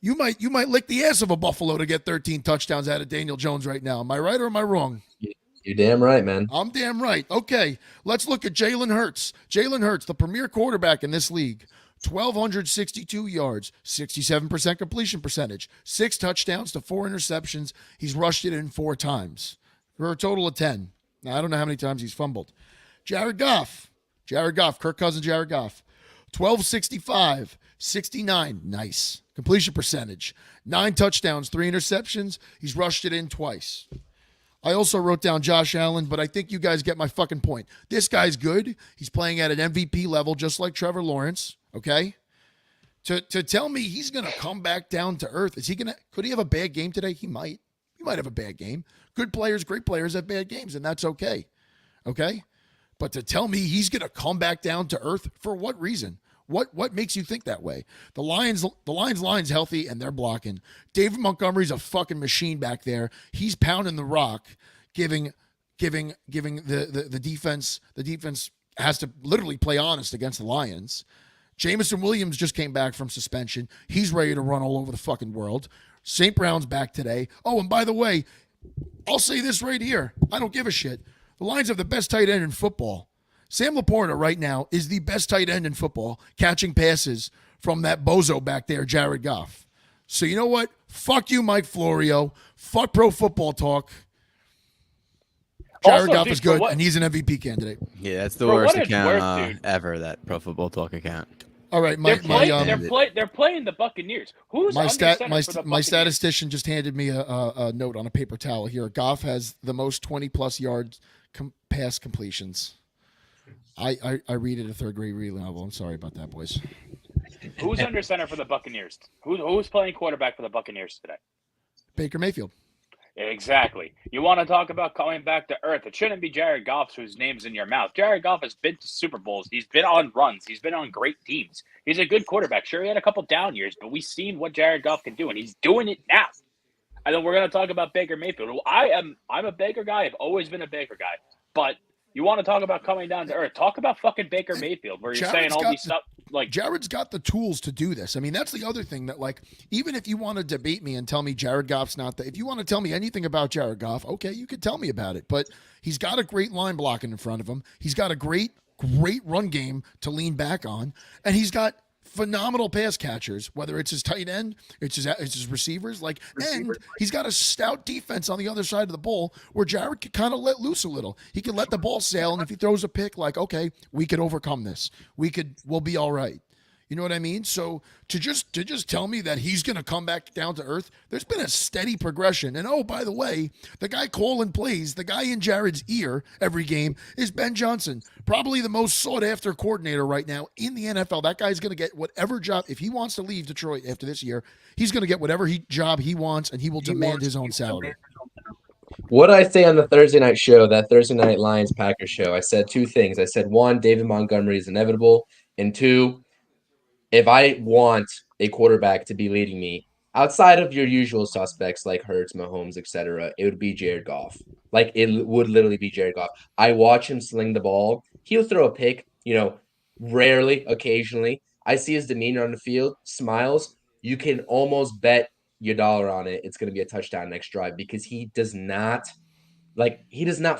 you might lick the ass of a Buffalo to get 13 touchdowns out of Daniel Jones right now. Am I right or am I wrong? You're damn right, man. I'm damn right. Okay, let's look at Jalen Hurts. Jalen Hurts, the premier quarterback in this league. 1,262 yards, 67% completion percentage, 6 touchdowns to 4 interceptions. He's rushed it in 4 times for a total of 10. Now, I don't know how many times he's fumbled. Jared Goff, Kirk Cousins, Jared Goff. 1,265, 69, nice. Completion percentage, 9 touchdowns, 3 interceptions. He's rushed it in twice. I also wrote down Josh Allen, but I think you guys get my fucking point. This guy's good. He's playing at an MVP level, just like Trevor Lawrence, okay? To tell me he's going to come back down to earth, could he have a bad game today? He might. He might have a bad game. Good players, great players have bad games, and that's okay, okay? But to tell me he's going to come back down to earth, for what reason? What makes you think that way? The Lions line's healthy and they're blocking. David Montgomery's a fucking machine back there. He's pounding the rock, giving the defense. The defense has to literally play honest against the Lions. Jameson Williams just came back from suspension. He's ready to run all over the fucking world. St. Brown's back today. Oh, and by the way, I'll say this right here. I don't give a shit. The Lions have the best tight end in football. Sam Laporta right now is the best tight end in football, catching passes from that bozo back there, Jared Goff. So you know what? Fuck you, Mike Florio. Fuck Pro Football Talk. Jared Goff is good, and he's an MVP candidate. Yeah, that's the worst account ever, that Pro Football Talk account. All right, they're playing the Buccaneers. Who's my my statistician just handed me a note on a paper towel here. Goff has the most 20-plus yards pass completions. I read at a third grade reading level. I'm sorry about that, boys. Who's under center for the Buccaneers? Who's playing quarterback for the Buccaneers today? Baker Mayfield. Exactly. You want to talk about coming back to earth? It shouldn't be Jared Goff whose name's in your mouth. Jared Goff has been to Super Bowls. He's been on runs. He's been on great teams. He's a good quarterback. Sure, he had a couple down years, but we've seen what Jared Goff can do, and he's doing it now. And then we're going to talk about Baker Mayfield. I'm a Baker guy. I've always been a Baker guy. But you want to talk about coming down to earth? Talk about fucking Baker Mayfield, where you're saying all these stuff. Like Jared's got the tools to do this. I mean, that's the other thing that, like, even if you want to debate me and tell me Jared Goff's not if you want to tell me anything about Jared Goff, okay, you could tell me about it. But he's got a great line blocking in front of him. He's got a great run game to lean back on, and he's got phenomenal pass catchers, whether it's his tight end, it's his receivers, and he's got a stout defense on the other side of the ball where Jared could kind of let loose a little. He could let the ball sail, and if he throws a pick, like, okay, we could overcome this. We'll be all right. You know what I mean? So to just tell me that he's going to come back down to earth, there's been a steady progression. And oh, by the way, the guy calling plays, the guy in Jared's ear every game is Ben Johnson, probably the most sought after coordinator right now in the NFL. That guy's going to get whatever job. If he wants to leave Detroit after this year, he's going to get whatever job he wants, and he will demand his own salary. What did I say on the Thursday night show, that Thursday night Lions-Packers show? I said two things. I said, one, David Montgomery is inevitable, and two, if I want a quarterback to be leading me outside of your usual suspects like Hurts, Mahomes, etc., it would be Jared Goff. Like, it would literally be Jared Goff. I watch him sling the ball. He'll throw a pick, rarely, occasionally. I see his demeanor on the field, smiles. You can almost bet your dollar on it. It's going to be a touchdown next drive because he does not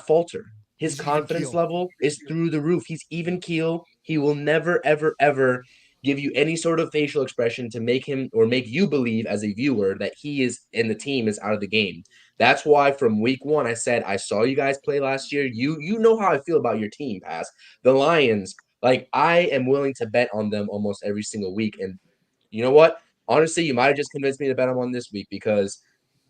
falter. His confidence level is through the roof. He's even keel. He will never, ever, ever give you any sort of facial expression to make him or make you believe as a viewer that he is and the team is out of the game. That's why from week one, I said, I saw you guys play last year. You know how I feel about your team, Pass. The Lions, like, I am willing to bet on them almost every single week. And you know what? Honestly, you might have just convinced me to bet on one this week because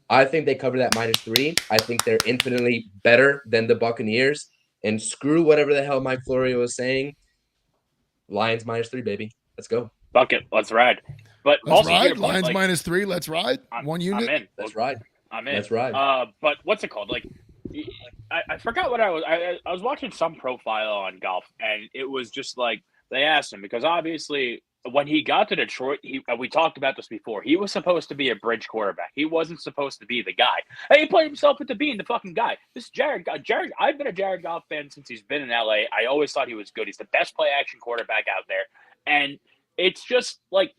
I think they cover that -3. I think they're infinitely better than the Buccaneers. And screw whatever the hell Mike Florio was saying. Lions -3, baby. Let's go. Fuck it. Let's ride. But let's also ride. Lions -3. Let's ride. One unit. I'm in. Let's ride. I'm in. Let's ride. But what's it called? Like, I forgot what I was watching some profile on golf, and it was just like they asked him because obviously when he got to Detroit, we talked about this before. He was supposed to be a bridge quarterback. He wasn't supposed to be the guy. And he played himself into being the fucking guy. This is Jared. I've been a Jared Goff fan since he's been in LA. I always thought he was good. He's the best play action quarterback out there. And it's just like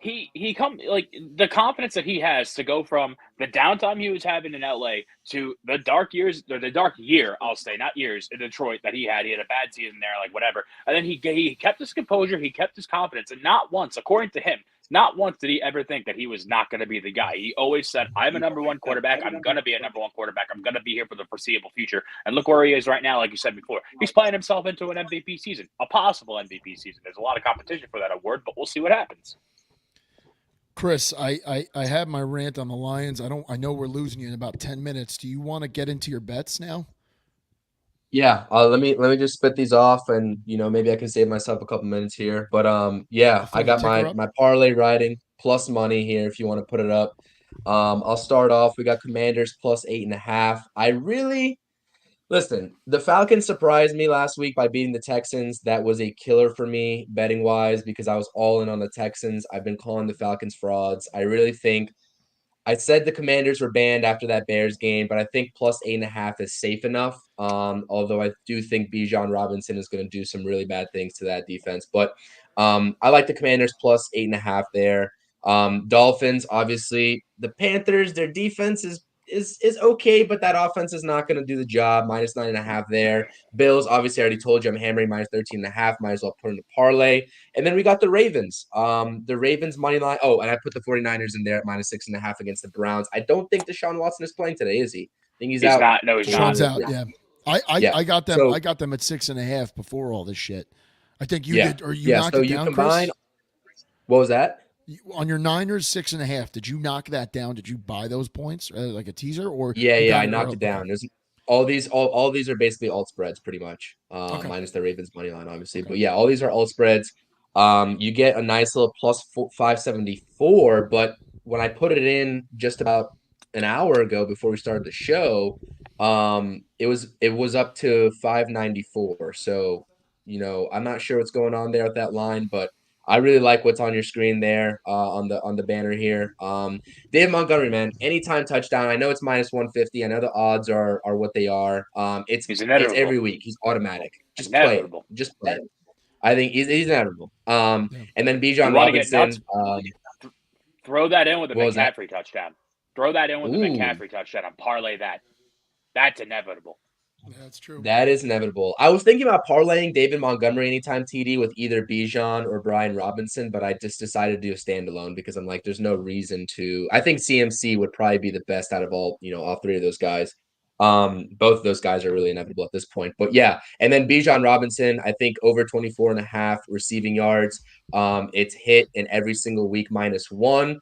he come like the confidence that he has to go from the downtime he was having in LA to the dark years or the dark year, I'll say, not years, in Detroit that he had. He had a bad season there, like whatever. And then he kept his composure, he kept his confidence, and not once, according to him, not once did he ever think that he was not going to be the guy. He always said, I'm a number one quarterback. I'm going to be a number one quarterback. I'm going to be here for the foreseeable future. And look where he is right now, like you said before. He's playing himself into an MVP season, a possible MVP season. There's a lot of competition for that award, but we'll see what happens. Chris, I have my rant on the Lions. I know we're losing you in about 10 minutes. Do you want to get into your bets now? Yeah, let me just spit these off, and maybe I can save myself a couple minutes here. But yeah, I got my parlay riding plus money here if you want to put it up. I'll start off. We got Commanders plus 8.5. Listen, the Falcons surprised me last week by beating the Texans. That was a killer for me betting wise because I was all in on the Texans. I've been calling the Falcons frauds. I really think. I said the Commanders were banned after that Bears game, but I think plus 8.5 is safe enough. Although I do think Bijan Robinson is going to do some really bad things to that defense. But I like the Commanders plus 8.5 there. Dolphins, obviously, the Panthers, their defense is okay, but that offense is not going to do the job. Minus 9.5 there. Bills, obviously, I already told you I'm hammering minus 13.5. Might as well put in the parlay. And then we got the Ravens. The Ravens money line. Oh, and I put the 49ers in there at minus 6.5 against the Browns. I don't think Deshaun Watson is playing today, is he? I think he's out. Not. No, he's not. Deshaun's out. Yeah. I got them. So, I got them at 6.5 before all this shit. I think you did, or you knocked it down, combine, Chris? What was that? On your Niners 6.5, did you knock that down? Did you buy those points like a teaser, or yeah? I knocked it down. All these are basically alt spreads pretty much. Okay. Minus the Ravens money line, obviously. Okay. But yeah, all these are alt spreads. You get a nice little plus 574, but when I put it in just about an hour ago before we started the show, it was up to 594. So, I'm not sure what's going on there with that line, but I really like what's on your screen there on the banner here. David Montgomery, man, anytime touchdown. I know it's minus 150. I know the odds are what they are. He's It's inevitable. every week. He's automatic. Just play it. Inevitable. Just play it. I think he's inevitable. Yeah. And then You Bijan want to get Robinson. nuts? Throw that in with a What was that? McCaffrey touchdown. Throw that in with a Ooh. McCaffrey touchdown and parlay that. That's inevitable. Yeah, that's true. That is inevitable. I was thinking about parlaying David Montgomery anytime TD with either Bijan or Brian Robinson, but I just decided to do a standalone because I'm like, there's no reason to. I think CMC would probably be the best out of all three of those guys. Both of those guys are really inevitable at this point. But yeah, and then Bijan Robinson, I think over 24.5 receiving yards. It's hit in every single week -1,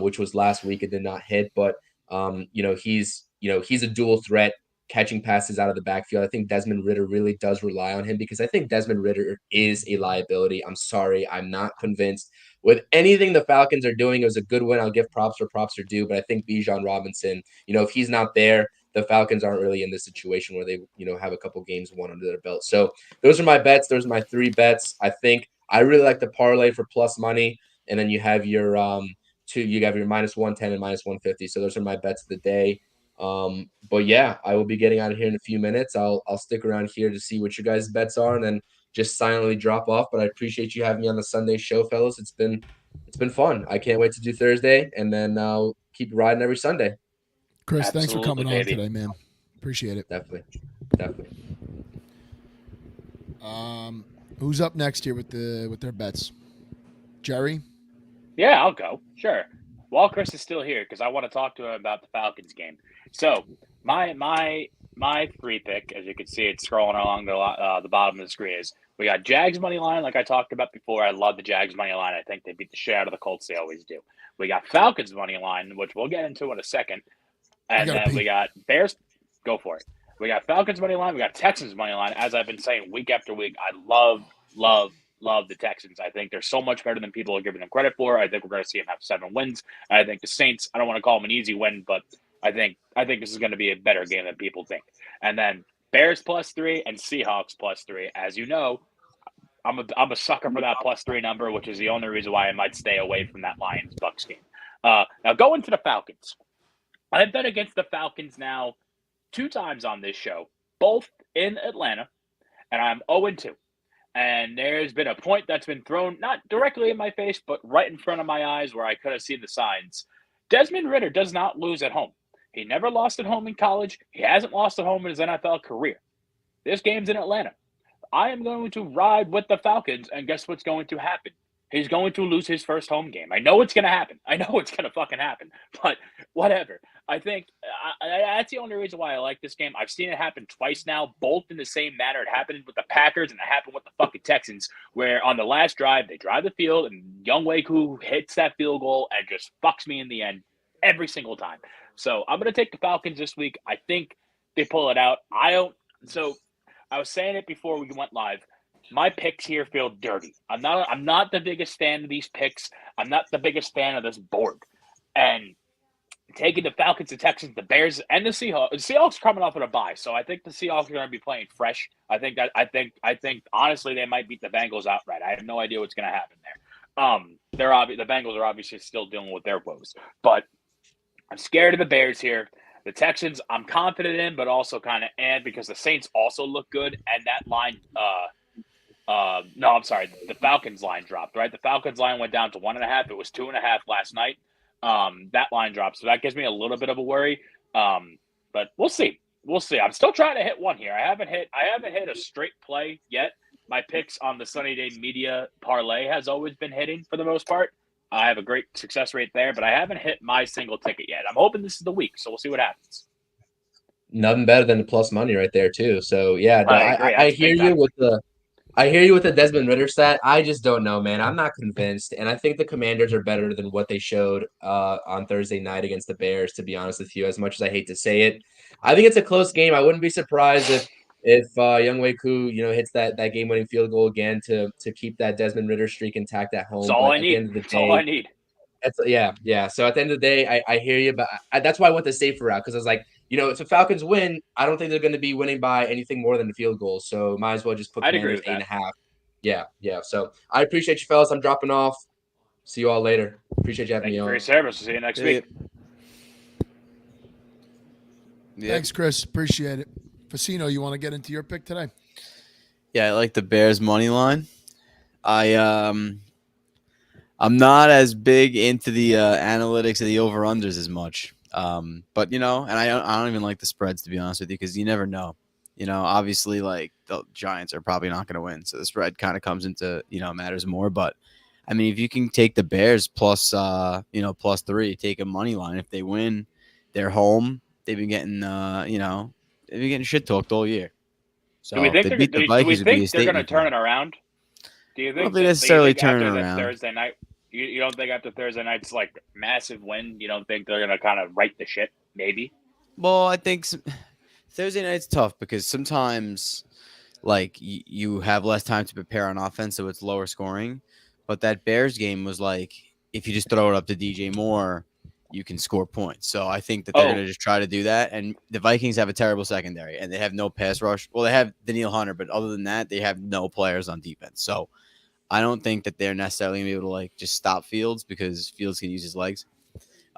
which was last week. It did not hit, but he's a dual threat catching passes out of the backfield. I think Desmond Ridder really does rely on him because I think Desmond Ridder is a liability. I'm sorry. I'm not convinced with anything the Falcons are doing. It was a good win. I'll give props where props are due, but I think Bijan Robinson, if he's not there, the Falcons aren't really in this situation where they, have a couple games won under their belt. So those are my bets. Those are my 3 bets. I think I really like the parlay for plus money. And then you have your you have your -110 and -150. So those are my bets of the day. But yeah, I will be getting out of here in a few minutes. I'll stick around here to see what your guys' bets are and then just silently drop off. But I appreciate you having me on the Sunday show, fellas. It's been fun. I can't wait to do Thursday and then I'll keep riding every Sunday. Chris, thanks for Absolutely, coming on baby. today, man. Appreciate it. Definitely. Who's up next here with their bets? Jerry? Yeah, I'll go. Sure. While Chris is still here, because I want to talk to him about the Falcons game. So my free pick, as you can see, it's scrolling along the bottom of the screen. Is we got Jags money line, like I talked about before. I love the Jags money line. I think they beat the shit out of the Colts. They always do. We got Falcons money line, which we'll get into in a second, and then we got Bears. Go for it. We got Falcons money line. We got Texans money line. As I've been saying week after week, I love the Texans. I think they're so much better than people are giving them credit for. I think we're going to see them have 7 wins. And I think the Saints, I don't want to call them an easy win, but I think this is going to be a better game than people think. And then Bears +3 and Seahawks +3. As you know, I'm a sucker for that +3 number, which is the only reason why I might stay away from that Lions-Bucks game. Now going to the Falcons. I've bet against the Falcons now 2 times on this show, both in Atlanta, and I'm 0-2. And there's been a point that's been thrown, not directly in my face, but right in front of my eyes where I could have seen the signs. Desmond Ridder does not lose at home. He never lost at home in college. He hasn't lost at home in his NFL career. This game's in Atlanta. I am going to ride with the Falcons, and guess what's going to happen? He's going to lose his first home game. I know it's going to happen. I know it's going to fucking happen, but whatever. I think that's the only reason why I like this game. I've seen it happen twice now, both in the same manner. It happened with the Packers and it happened with the fucking Texans, where on the last drive, they drive the field and Young Waku hits that field goal and just fucks me in the end every single time. So I'm going to take the Falcons this week. I think they pull it out. So I was saying it before we went live. My picks here feel dirty. I'm not the biggest fan of these picks. I'm not the biggest fan of this board. And taking the Falcons, the Texans, the Bears, and the Seahawks. The Seahawks are coming off of a bye, so I think the Seahawks are going to be playing fresh. I think honestly they might beat the Bengals outright. I have no idea what's going to happen there. The Bengals are obviously still dealing with their woes, but I'm scared of the Bears here. The Texans, I'm confident in, but also kind of because the Saints also look good, and that line. No, I'm sorry. The Falcons line dropped, right? The Falcons line went down to 1.5. It was 2.5 last night. That line dropped. So that gives me a little bit of a worry. But we'll see. I'm still trying to hit one here. I haven't hit a straight play yet. My picks on the Sunny Day Media parlay has always been hitting for the most part. I have a great success rate there, but I haven't hit my single ticket yet. I'm hoping this is the week, so we'll see what happens. Nothing better than the plus money right there too. So yeah, I agree. I hear you with the. I hear you with the Desmond Ridder stat. I just don't know, man. I'm not convinced. And I think the Commanders are better than what they showed on Thursday night against the Bears, to be honest with you, as much as I hate to say it. I think it's a close game. I wouldn't be surprised if Younghoe Koo, hits that game-winning field goal again to keep that Desmond Ridder streak intact at That's home. all But I at the need. end of the That's all I day, need. yeah. So at the end of the day, I hear you, but that's why I went the safer route because I was like, if the Falcons win, I don't think they're going to be winning by anything more than a field goal. So might as well just put I'd agree Commanders with that. 8.5. Yeah. So I appreciate you, fellas. I'm dropping off. See you all later. Appreciate you having Thank me you for on. your service. See you next Yeah. week. Yep. Thanks, Chris. Appreciate it. Facino, you want to get into your pick today? Yeah, I like the Bears money line. I'm not as big into the analytics of the over-unders as much. But and I don't even like the spreads, to be honest with you, because you never know. Obviously, like the Giants are probably not going to win, so the spread kind of comes into matters more. But I mean, if you can take the Bears plus +3, take a money line. If they win, they're home. They've been getting shit talked all year. So Do we if think they they're beat the do we Vikings, it'd be a think they're going to statement. turn it around? Do you I don't think think that, necessarily do you think turn it after that around. Thursday night? You don't think after Thursday night's like massive win? You don't think they're going to kind of right the ship? Maybe. Well, I think Thursday night's tough because sometimes like you have less time to prepare on offense, so it's lower scoring. But that Bears game was like if you just throw it up to DJ Moore, you can score points. So I think that they're going to just try to do that. And the Vikings have a terrible secondary, and they have no pass rush. Well, they have Daniil Hunter, but other than that, they have no players on defense. So I don't think that they're necessarily going to be able to like just stop Fields because Fields can use his legs.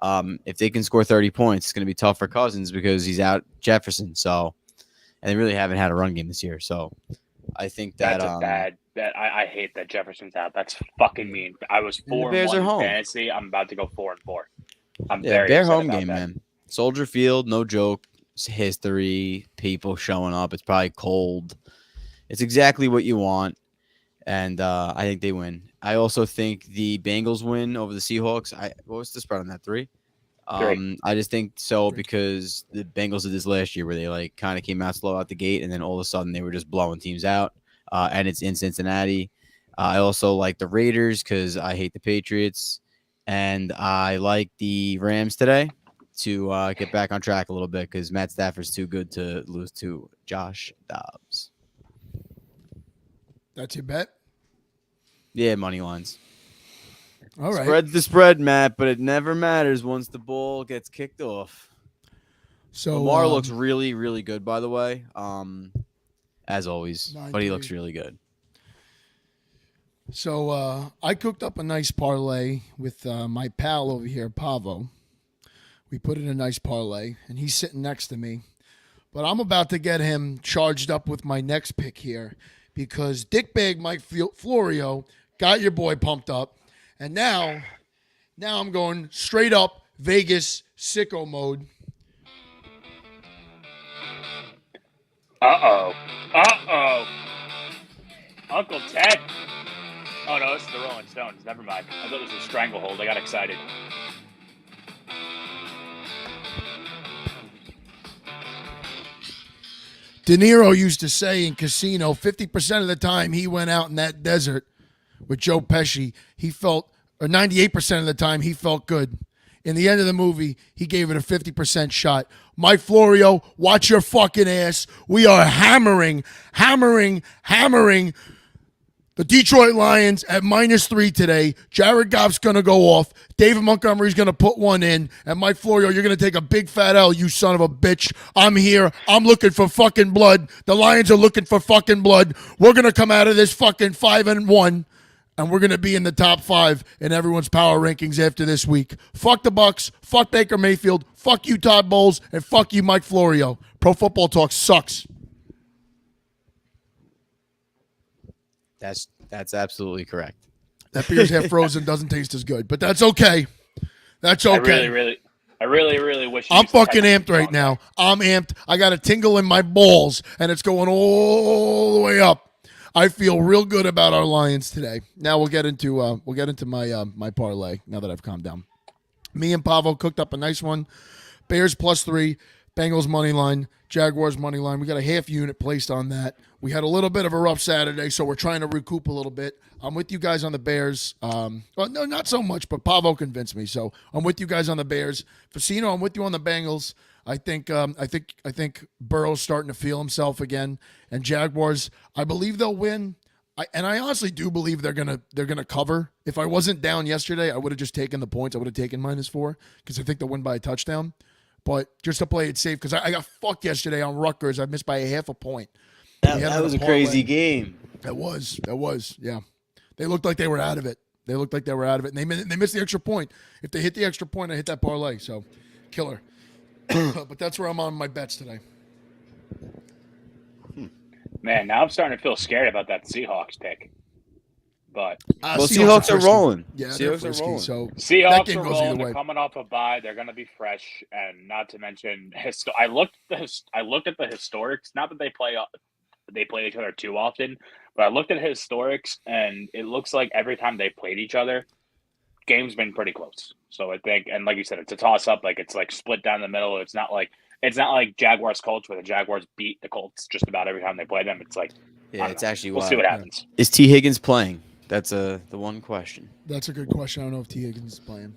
If they can score 30 points, it's going to be tough for Cousins because he's out Jefferson. So, and they really haven't had a run game this year. So I think that That's a bad. I hate that Jefferson's out. That's fucking mean. I was And the 4-1 Bears are in home. fantasy. I'm about to go 4-4. I'm yeah, very Bear upset home about game, that. man. Soldier Field, no joke. It's history, people showing up. It's probably cold. It's exactly what you want. And I think they win. I also think the Bengals win over the Seahawks. What was the spread on that? 3? 3. I just think so because the Bengals did this last year where they like kind of came out slow out the gate and then all of a sudden they were just blowing teams out. And it's in Cincinnati. I also like the Raiders because I hate the Patriots. And I like the Rams today to get back on track a little bit because Matt Stafford's too good to lose to Josh Dobbs. That's your bet? Yeah, money lines. All right. Spread's the spread, Matt, but it never matters once the ball gets kicked off. So Lamar looks really, really good, by the way. As always, but he 9-3. looks really good. So I cooked up a nice parlay with my pal over here, Pavo. We put in a nice parlay, and he's sitting next to me. But I'm about to get him charged up with my next pick here because Dickbag Mike Florio got your boy pumped up. And now I'm going straight up Vegas sicko mode. Uh-oh. Uncle Ted. Oh, no, it's the Rolling Stones. Never mind. I thought it was a Stranglehold. I got excited. De Niro used to say in Casino, 50% of the time he went out in that desert with Joe Pesci, he felt, or 98% of the time he felt good. In the end of the movie, he gave it a 50% shot. Mike Florio, watch your fucking ass. We are hammering the Detroit Lions at -3 today. Jared Goff's going to go off. David Montgomery's going to put one in. And Mike Florio, you're going to take a big fat L, you son of a bitch. I'm here. I'm looking for fucking blood. The Lions are looking for fucking blood. We're going to come out of this fucking 5-1. And we're going to be in the top 5 in everyone's power rankings after this week. Fuck the Bucks. Fuck Baker Mayfield. Fuck you, Todd Bowles. And fuck you, Mike Florio. Pro Football Talk sucks. That's absolutely correct. That beer's half frozen, doesn't taste as good. But that's okay. That's okay. I really wish you I'm used to fucking type amped right song now. I'm amped. I got a tingle in my balls, and it's going all the way up. I feel real good about our Lions today. Now we'll get into my my parlay. Now that I've calmed down, me and Pavo cooked up a nice one. Bears +3, Bengals money line, Jaguars money line. We got a half unit placed on that. We had a little bit of a rough Saturday, so we're trying to recoup a little bit. I'm with you guys on the Bears. Well, no, not so much, but Pavo convinced me, so I'm with you guys on the Bears. Facino, I'm with you on the Bengals. I think Burrow's starting to feel himself again, and Jaguars. I believe they'll win. I honestly do believe they're gonna cover. If I wasn't down yesterday, I would have just taken the points. I would have taken -4 because I think they'll win by a touchdown. But just to play it safe, because I got fucked yesterday on Rutgers. I missed by a half a point. That was a crazy game. That was, yeah. They looked like they were out of it. And they missed the extra point. If they hit the extra point, I hit that parlay. So, killer. But that's where I'm on my bets today. Man, now I'm starting to feel scared about that Seahawks pick. But Seahawks are rolling. Yeah, Seahawks they're are frisky. rolling. So Seahawks game are goes rolling. either They're way. coming off a bye. They're going to be fresh, and not to mention, I looked at the historics. Not that they play each other too often, but I looked at historics, and it looks like every time they played each other, game's been pretty close. So I think, and like you said, it's a toss up. Like it's like split down the middle. It's not like Jaguars Colts where the Jaguars beat the Colts just about every time they play them. It's like Yeah, it's actually we'll wild. see what happens. Is T. Higgins playing? That's the one question. That's a good question. I don't know if T. Higgins is playing.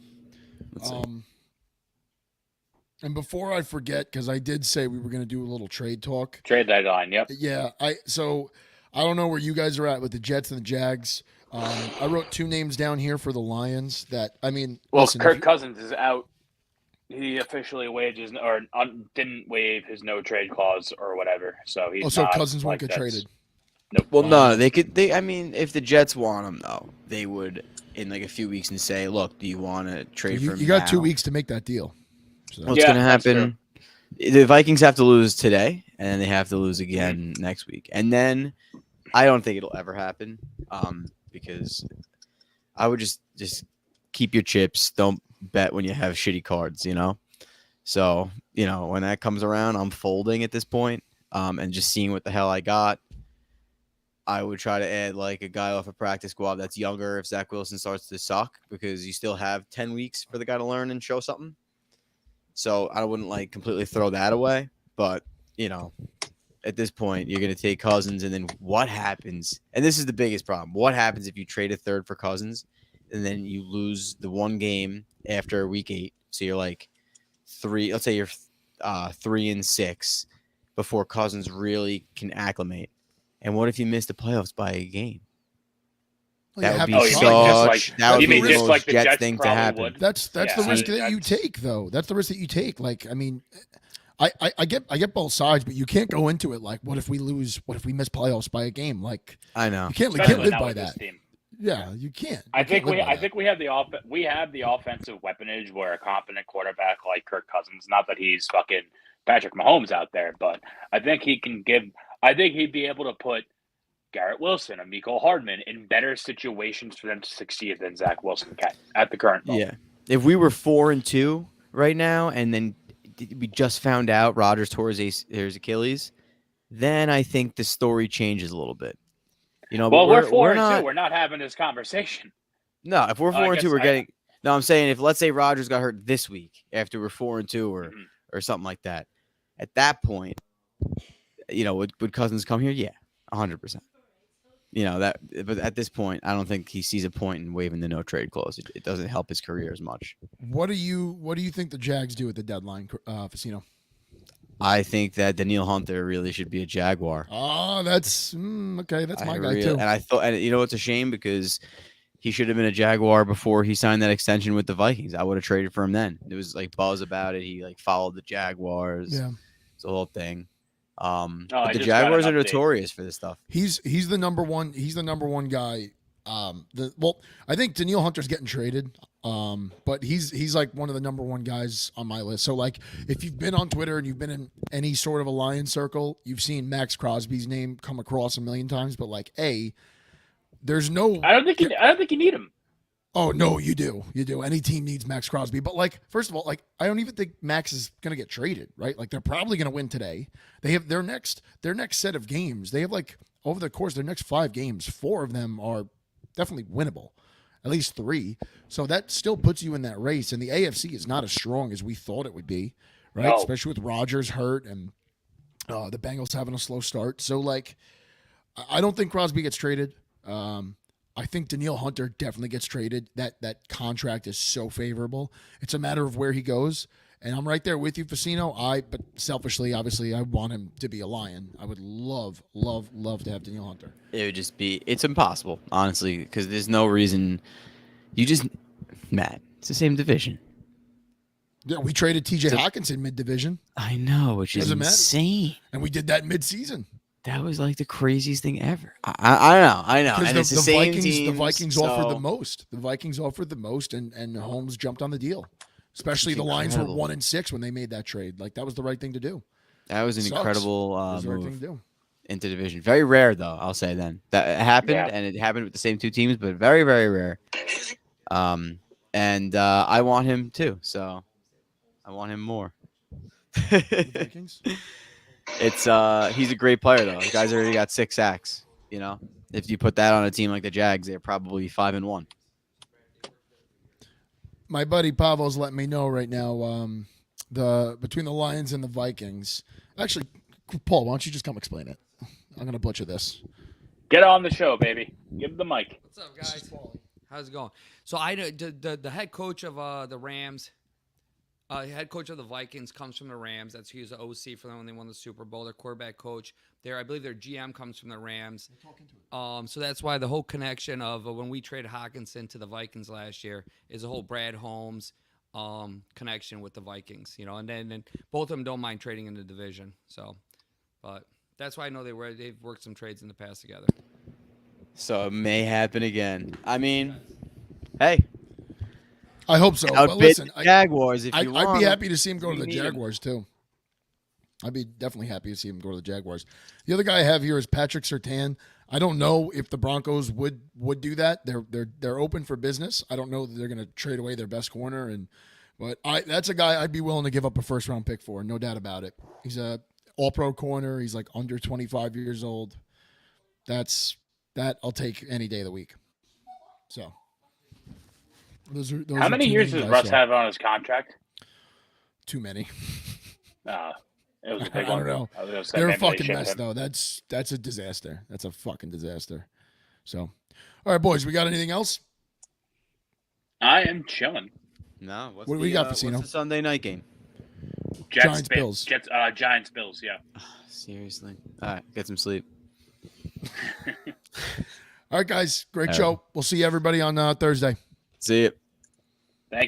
Let's see. And before I forget, because I did say we were going to do a little trade talk. Trade deadline. Yep. Yeah, so I don't know where you guys are at with the Jets and the Jags. I wrote 2 names down here for the Lions. Listen, Kirk Cousins is out. He officially didn't waive his no trade clause or whatever. So he's so not, Cousins won't like, get traded. Nope. Well, no, they could. I mean, if the Jets want him, though, they would in like a few weeks and say, "Look, do you want to trade for him?" You got now? 2 weeks to make that deal. So. What's going to happen? The Vikings have to lose today, and then they have to lose again next week, and then I don't think it'll ever happen. Because I would just keep your chips. Don't bet when you have shitty cards, you know? So, when that comes around, I'm folding at this point, and just seeing what the hell I got. I would try to add like a guy off a practice squad that's younger if Zach Wilson starts to suck, because you still have 10 weeks for the guy to learn and show something. So I wouldn't like completely throw that away, but at this point, you're going to take Cousins, and then what happens? And this is the biggest problem. What happens if you trade a third for Cousins, and then you lose the one game after week 8? So you're like 3. Let's say you're 3-6 before Cousins really can acclimate. And what if you miss the playoffs by a game? That would be that would be the most Jets thing to happen. That's the risk that you take, though. That's the risk that you take. Like, I mean, I get both sides, but you can't go into it like, what if we lose? What if we miss playoffs by a game? Like, I know you can't live by that. Yeah, you can't. I think we have the offensive weaponage where a competent quarterback like Kirk Cousins, not that he's fucking Patrick Mahomes out there, but I think he can give. I think he'd be able to put Garrett Wilson and Mecole Hardman in better situations for them to succeed than Zach Wilson can at the current moment. Yeah, if we were 4-2 right now, and then we just found out Rodgers tore his Achilles, then I think the story changes a little bit. Well, we're 4-2. We're not having this conversation. No, if we're 4-2, we're getting. No, I'm saying if let's say Rodgers got hurt this week after we're 4-2 or something like that, at that point, would Cousins come here? Yeah, 100%. But at this point, I don't think he sees a point in waiving the no trade clause. It doesn't help his career as much. What do you think the Jags do at the deadline, Facino? I think that Daniil Hunter really should be a Jaguar. Oh, that's okay. That's my guy too. And I thought, and it's a shame because he should have been a Jaguar before he signed that extension with the Vikings. I would have traded for him then. There was like buzz about it. He like followed the Jaguars. Yeah, it's a whole thing. But the Jaguars are notorious for this stuff. He's the number one. He's the number one guy. I think Daniil Hunter's getting traded. But he's like one of the number one guys on my list. So like, if you've been on Twitter and you've been in any sort of a Lions circle, you've seen Max Crosby's name come across a million times. But like, there's no. I don't think you need him. Oh no, you do. Any team needs Max Crosby. But like, first of all, like, I don't even think Max is gonna get traded, right? Like, they're probably gonna win today. They have their next set of games. They have like over the course of their next 5 games, 4 of them are definitely winnable. At least 3. So that still puts you in that race. And the AFC is not as strong as we thought it would be, right? No. Especially with Rodgers hurt and the Bengals having a slow start. So like, I don't think Crosby gets traded. I think Daniil Hunter definitely gets traded. That contract is so favorable. It's a matter of where he goes. And I'm right there with you, Facino. But selfishly, obviously, I want him to be a Lion. I would love to have Danielle Hunter. It would just be, it's impossible, honestly, because there's no reason. Matt, it's the same division. Yeah, we traded T.J. Hawkinson mid-division. I know, which is Doesn't matter. insane. And we did that mid-season. That was like the craziest thing ever. I know. Because And it's the the same Vikings, teams, the Vikings so offered the most. The Vikings offered the most, and Holmes jumped on the deal. Especially It's the Lions were incredible. 1-6 when they made that trade. Like, that was the right thing to do. That was an Sucks. incredible That was the right thing move to do. into division. Very rare, though, I'll say then. That happened, Yeah. and it happened with the same two teams, but very, very rare. And I want him, too, so I want him more. The Vikings? It's he's a great player though. The guy's already got 6 sacks. You know, if you put that on a team like the Jags, they're probably 5-1. My buddy Pavo's letting me know right now between the Lions and the Vikings. Actually, Paul, why don't you just come explain it? I'm going to butcher this. Get on the show, baby. Give him the mic. What's up, guys? How's it going? So I know the head coach of the Rams, head coach of the Vikings comes from the Rams. That's he was the OC for them when they won the Super Bowl. Their quarterback coach, I believe their GM comes from the Rams. So that's why the whole connection of when we traded Hawkinson to the Vikings last year is the whole Brad Holmes connection with the Vikings. You know, and then both of them don't mind trading in the division. So, but that's why I know they've worked some trades in the past together. So it may happen again. I mean, hey, I hope so. But outbid listen, the Jaguars if you want. I'd be happy to see him go to the We need him. Jaguars, too. I'd be definitely happy to see him go to the Jaguars. The other guy I have here is Patrick Surtain. I don't know if the Broncos would do that. They're open for business. I don't know that they're going to trade away their best corner, but that's a guy I'd be willing to give up a first-round pick for, no doubt about it. He's a all-pro corner. He's like under 25 years old. That I'll take any day of the week. So those How are many two years names does I Russ saw. have on his contract? Too many. It was a I big don't one. know. I was gonna say They're a maybe they fucking shipped mess, him. though. That's a disaster. That's a fucking disaster. So, all right, boys, we got anything else? I am chilling. No, what's What do we got, Pacino? What's the Sunday night game? Giants, Bills. Giants Bills. Yeah. Seriously. All right, get some sleep. All right, guys, great All right. show. We'll see everybody on Thursday. See you.